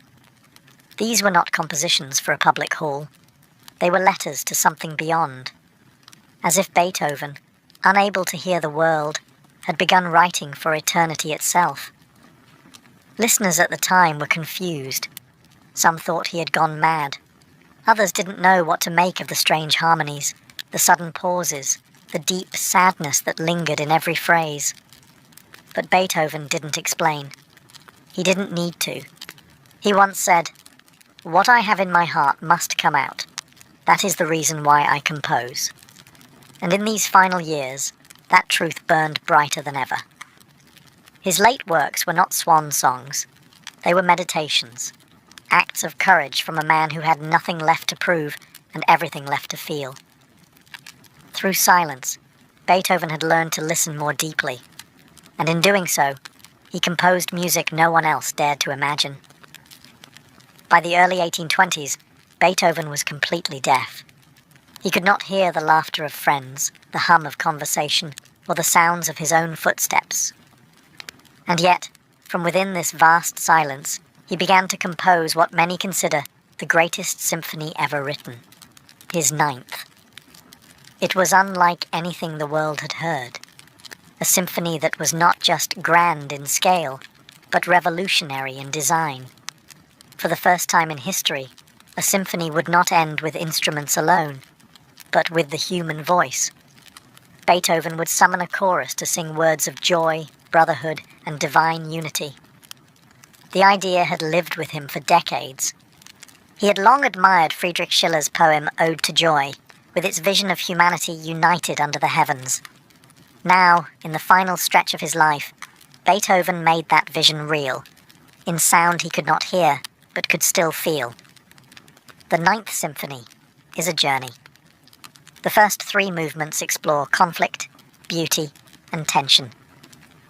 These were not compositions for a public hall. They were letters to something beyond. As if Beethoven, unable to hear the world, had begun writing for eternity itself. Listeners at the time were confused. Some thought he had gone mad. Others didn't know what to make of the strange harmonies, the sudden pauses, the deep sadness that lingered in every phrase. But Beethoven didn't explain. He didn't need to. He once said, "What I have in my heart must come out. That is the reason why I compose." And in these final years, that truth burned brighter than ever. His late works were not swan songs. They were meditations, acts of courage from a man who had nothing left to prove and everything left to feel. Through silence, Beethoven had learned to listen more deeply, and in doing so, he composed music no one else dared to imagine. By the early 1820s, Beethoven was completely deaf. He could not hear the laughter of friends, the hum of conversation, or the sounds of his own footsteps. And yet, from within this vast silence, he began to compose what many consider the greatest symphony ever written, his ninth. It was unlike anything the world had heard, a symphony that was not just grand in scale, but revolutionary in design. For the first time in history, a symphony would not end with instruments alone, but with the human voice. Beethoven would summon a chorus to sing words of joy, brotherhood, and divine unity. The idea had lived with him for decades. He had long admired Friedrich Schiller's poem Ode to Joy, with its vision of humanity united under the heavens. Now, in the final stretch of his life, Beethoven made that vision real, in sound he could not hear, but could still feel. The Ninth Symphony is a journey. The first three movements explore conflict, beauty, and tension.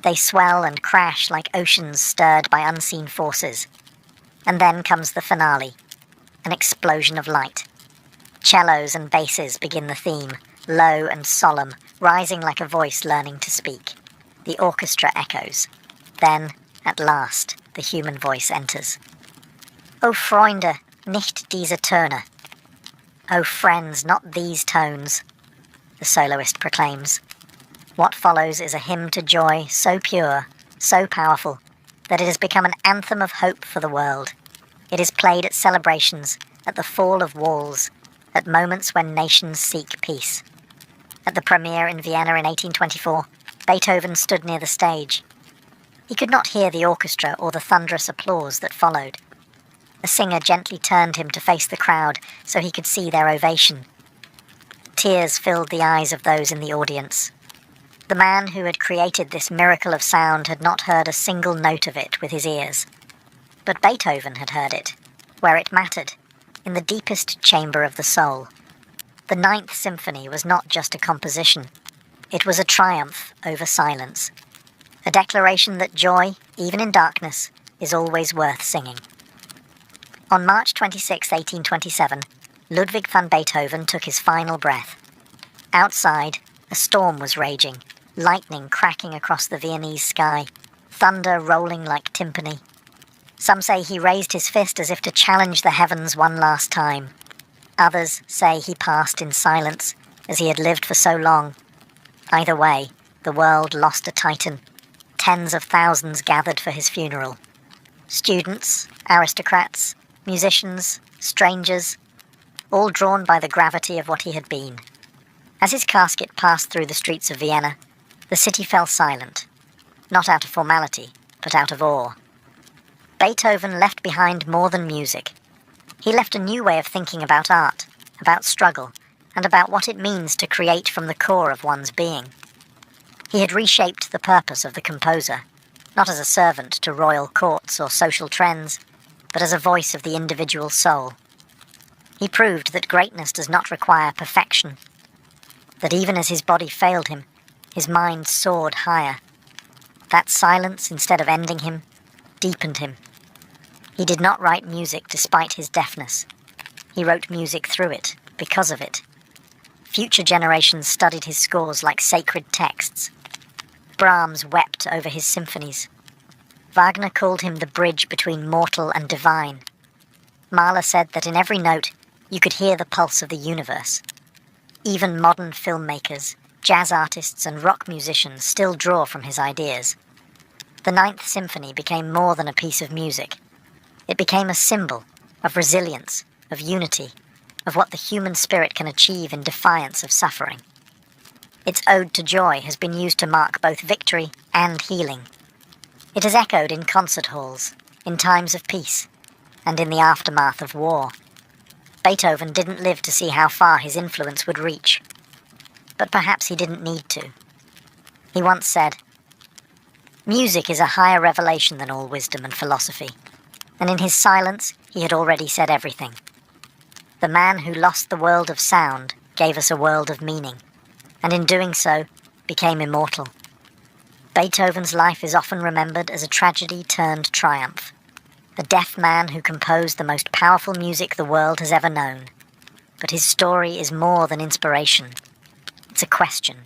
They swell and crash like oceans stirred by unseen forces. And then comes the finale, an explosion of light. Cellos and basses begin the theme, low and solemn, rising like a voice learning to speak. The orchestra echoes. Then, at last, the human voice enters. O Freunde, nicht diese Töne. O friends, not these tones, the soloist proclaims. What follows is a hymn to joy so pure, so powerful, that it has become an anthem of hope for the world. It is played at celebrations, at the fall of walls, at moments when nations seek peace. At the premiere in Vienna in 1824, Beethoven stood near the stage. He could not hear the orchestra or the thunderous applause that followed. A singer gently turned him to face the crowd so he could see their ovation. Tears filled the eyes of those in the audience. The man who had created this miracle of sound had not heard a single note of it with his ears. But Beethoven had heard it, where it mattered, in the deepest chamber of the soul. The Ninth Symphony was not just a composition. It was a triumph over silence, a declaration that joy, even in darkness, is always worth singing. On March 26, 1827, Ludwig van Beethoven took his final breath. Outside, a storm was raging, lightning cracking across the Viennese sky, thunder rolling like timpani. Some say he raised his fist as if to challenge the heavens one last time. Others say he passed in silence, as he had lived for so long. Either way, the world lost a titan. Tens of thousands gathered for his funeral. Students, aristocrats, musicians, strangers, all drawn by the gravity of what he had been. As his casket passed through the streets of Vienna, the city fell silent, not out of formality, but out of awe. Beethoven left behind more than music. He left a new way of thinking about art, about struggle, and about what it means to create from the core of one's being. He had reshaped the purpose of the composer, not as a servant to royal courts or social trends, but as a voice of the individual soul. He proved that greatness does not require perfection, that even as his body failed him, his mind soared higher. That silence, instead of ending him, deepened him. He did not write music despite his deafness. He wrote music through it, because of it. Future generations studied his scores like sacred texts. Brahms wept over his symphonies. Wagner called him the bridge between mortal and divine. Mahler said that in every note you could hear the pulse of the universe. Even modern filmmakers, jazz artists and rock musicians still draw from his ideas. The Ninth Symphony became more than a piece of music. It became a symbol of resilience, of unity, of what the human spirit can achieve in defiance of suffering. Its ode to joy has been used to mark both victory and healing. It has echoed in concert halls, in times of peace, and in the aftermath of war. Beethoven didn't live to see how far his influence would reach. But perhaps he didn't need to. He once said, "Music is a higher revelation than all wisdom and philosophy," and in his silence he had already said everything. The man who lost the world of sound gave us a world of meaning, and in doing so became immortal. Beethoven's life is often remembered as a tragedy turned triumph. The deaf man who composed the most powerful music the world has ever known. But his story is more than inspiration. It's a question.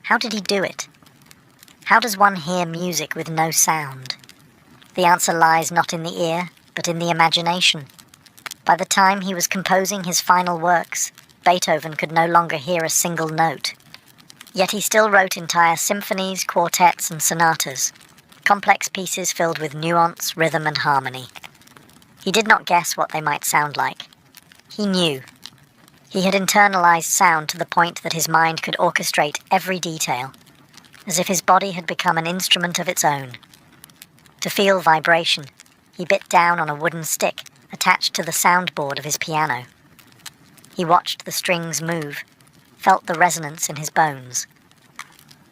How did he do it? How does one hear music with no sound? The answer lies not in the ear, but in the imagination. By the time he was composing his final works, Beethoven could no longer hear a single note. Yet he still wrote entire symphonies, quartets, and sonatas, complex pieces filled with nuance, rhythm, and harmony. He did not guess what they might sound like. He knew. He had internalized sound to the point that his mind could orchestrate every detail, as if his body had become an instrument of its own. To feel vibration, he bit down on a wooden stick attached to the soundboard of his piano. He watched the strings move, felt the resonance in his bones.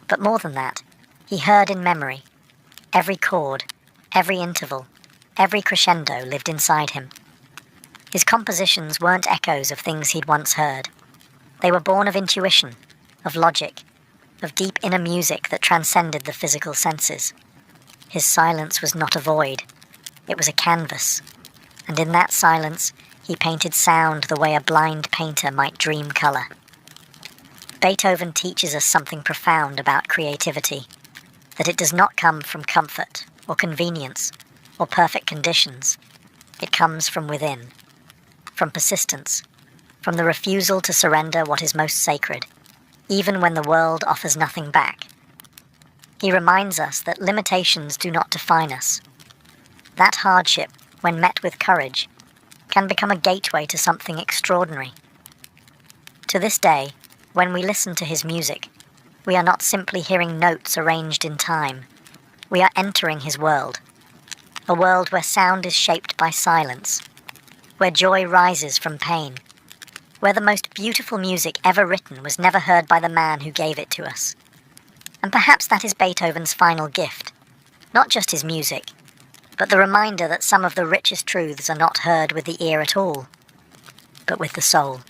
But more than that, he heard in memory. Every chord, every interval, every crescendo lived inside him. His compositions weren't echoes of things he'd once heard. They were born of intuition, of logic, of deep inner music that transcended the physical senses. His silence was not a void. It was a canvas. And in that silence, he painted sound the way a blind painter might dream color. Beethoven teaches us something profound about creativity, that it does not come from comfort or convenience or perfect conditions. It comes from within, from persistence, from the refusal to surrender what is most sacred, even when the world offers nothing back. He reminds us that limitations do not define us. That hardship, when met with courage, can become a gateway to something extraordinary. To this day, when we listen to his music, we are not simply hearing notes arranged in time. We are entering his world, a world where sound is shaped by silence, where joy rises from pain, where the most beautiful music ever written was never heard by the man who gave it to us. And perhaps that is Beethoven's final gift, not just his music, but the reminder that some of the richest truths are not heard with the ear at all, but with the soul.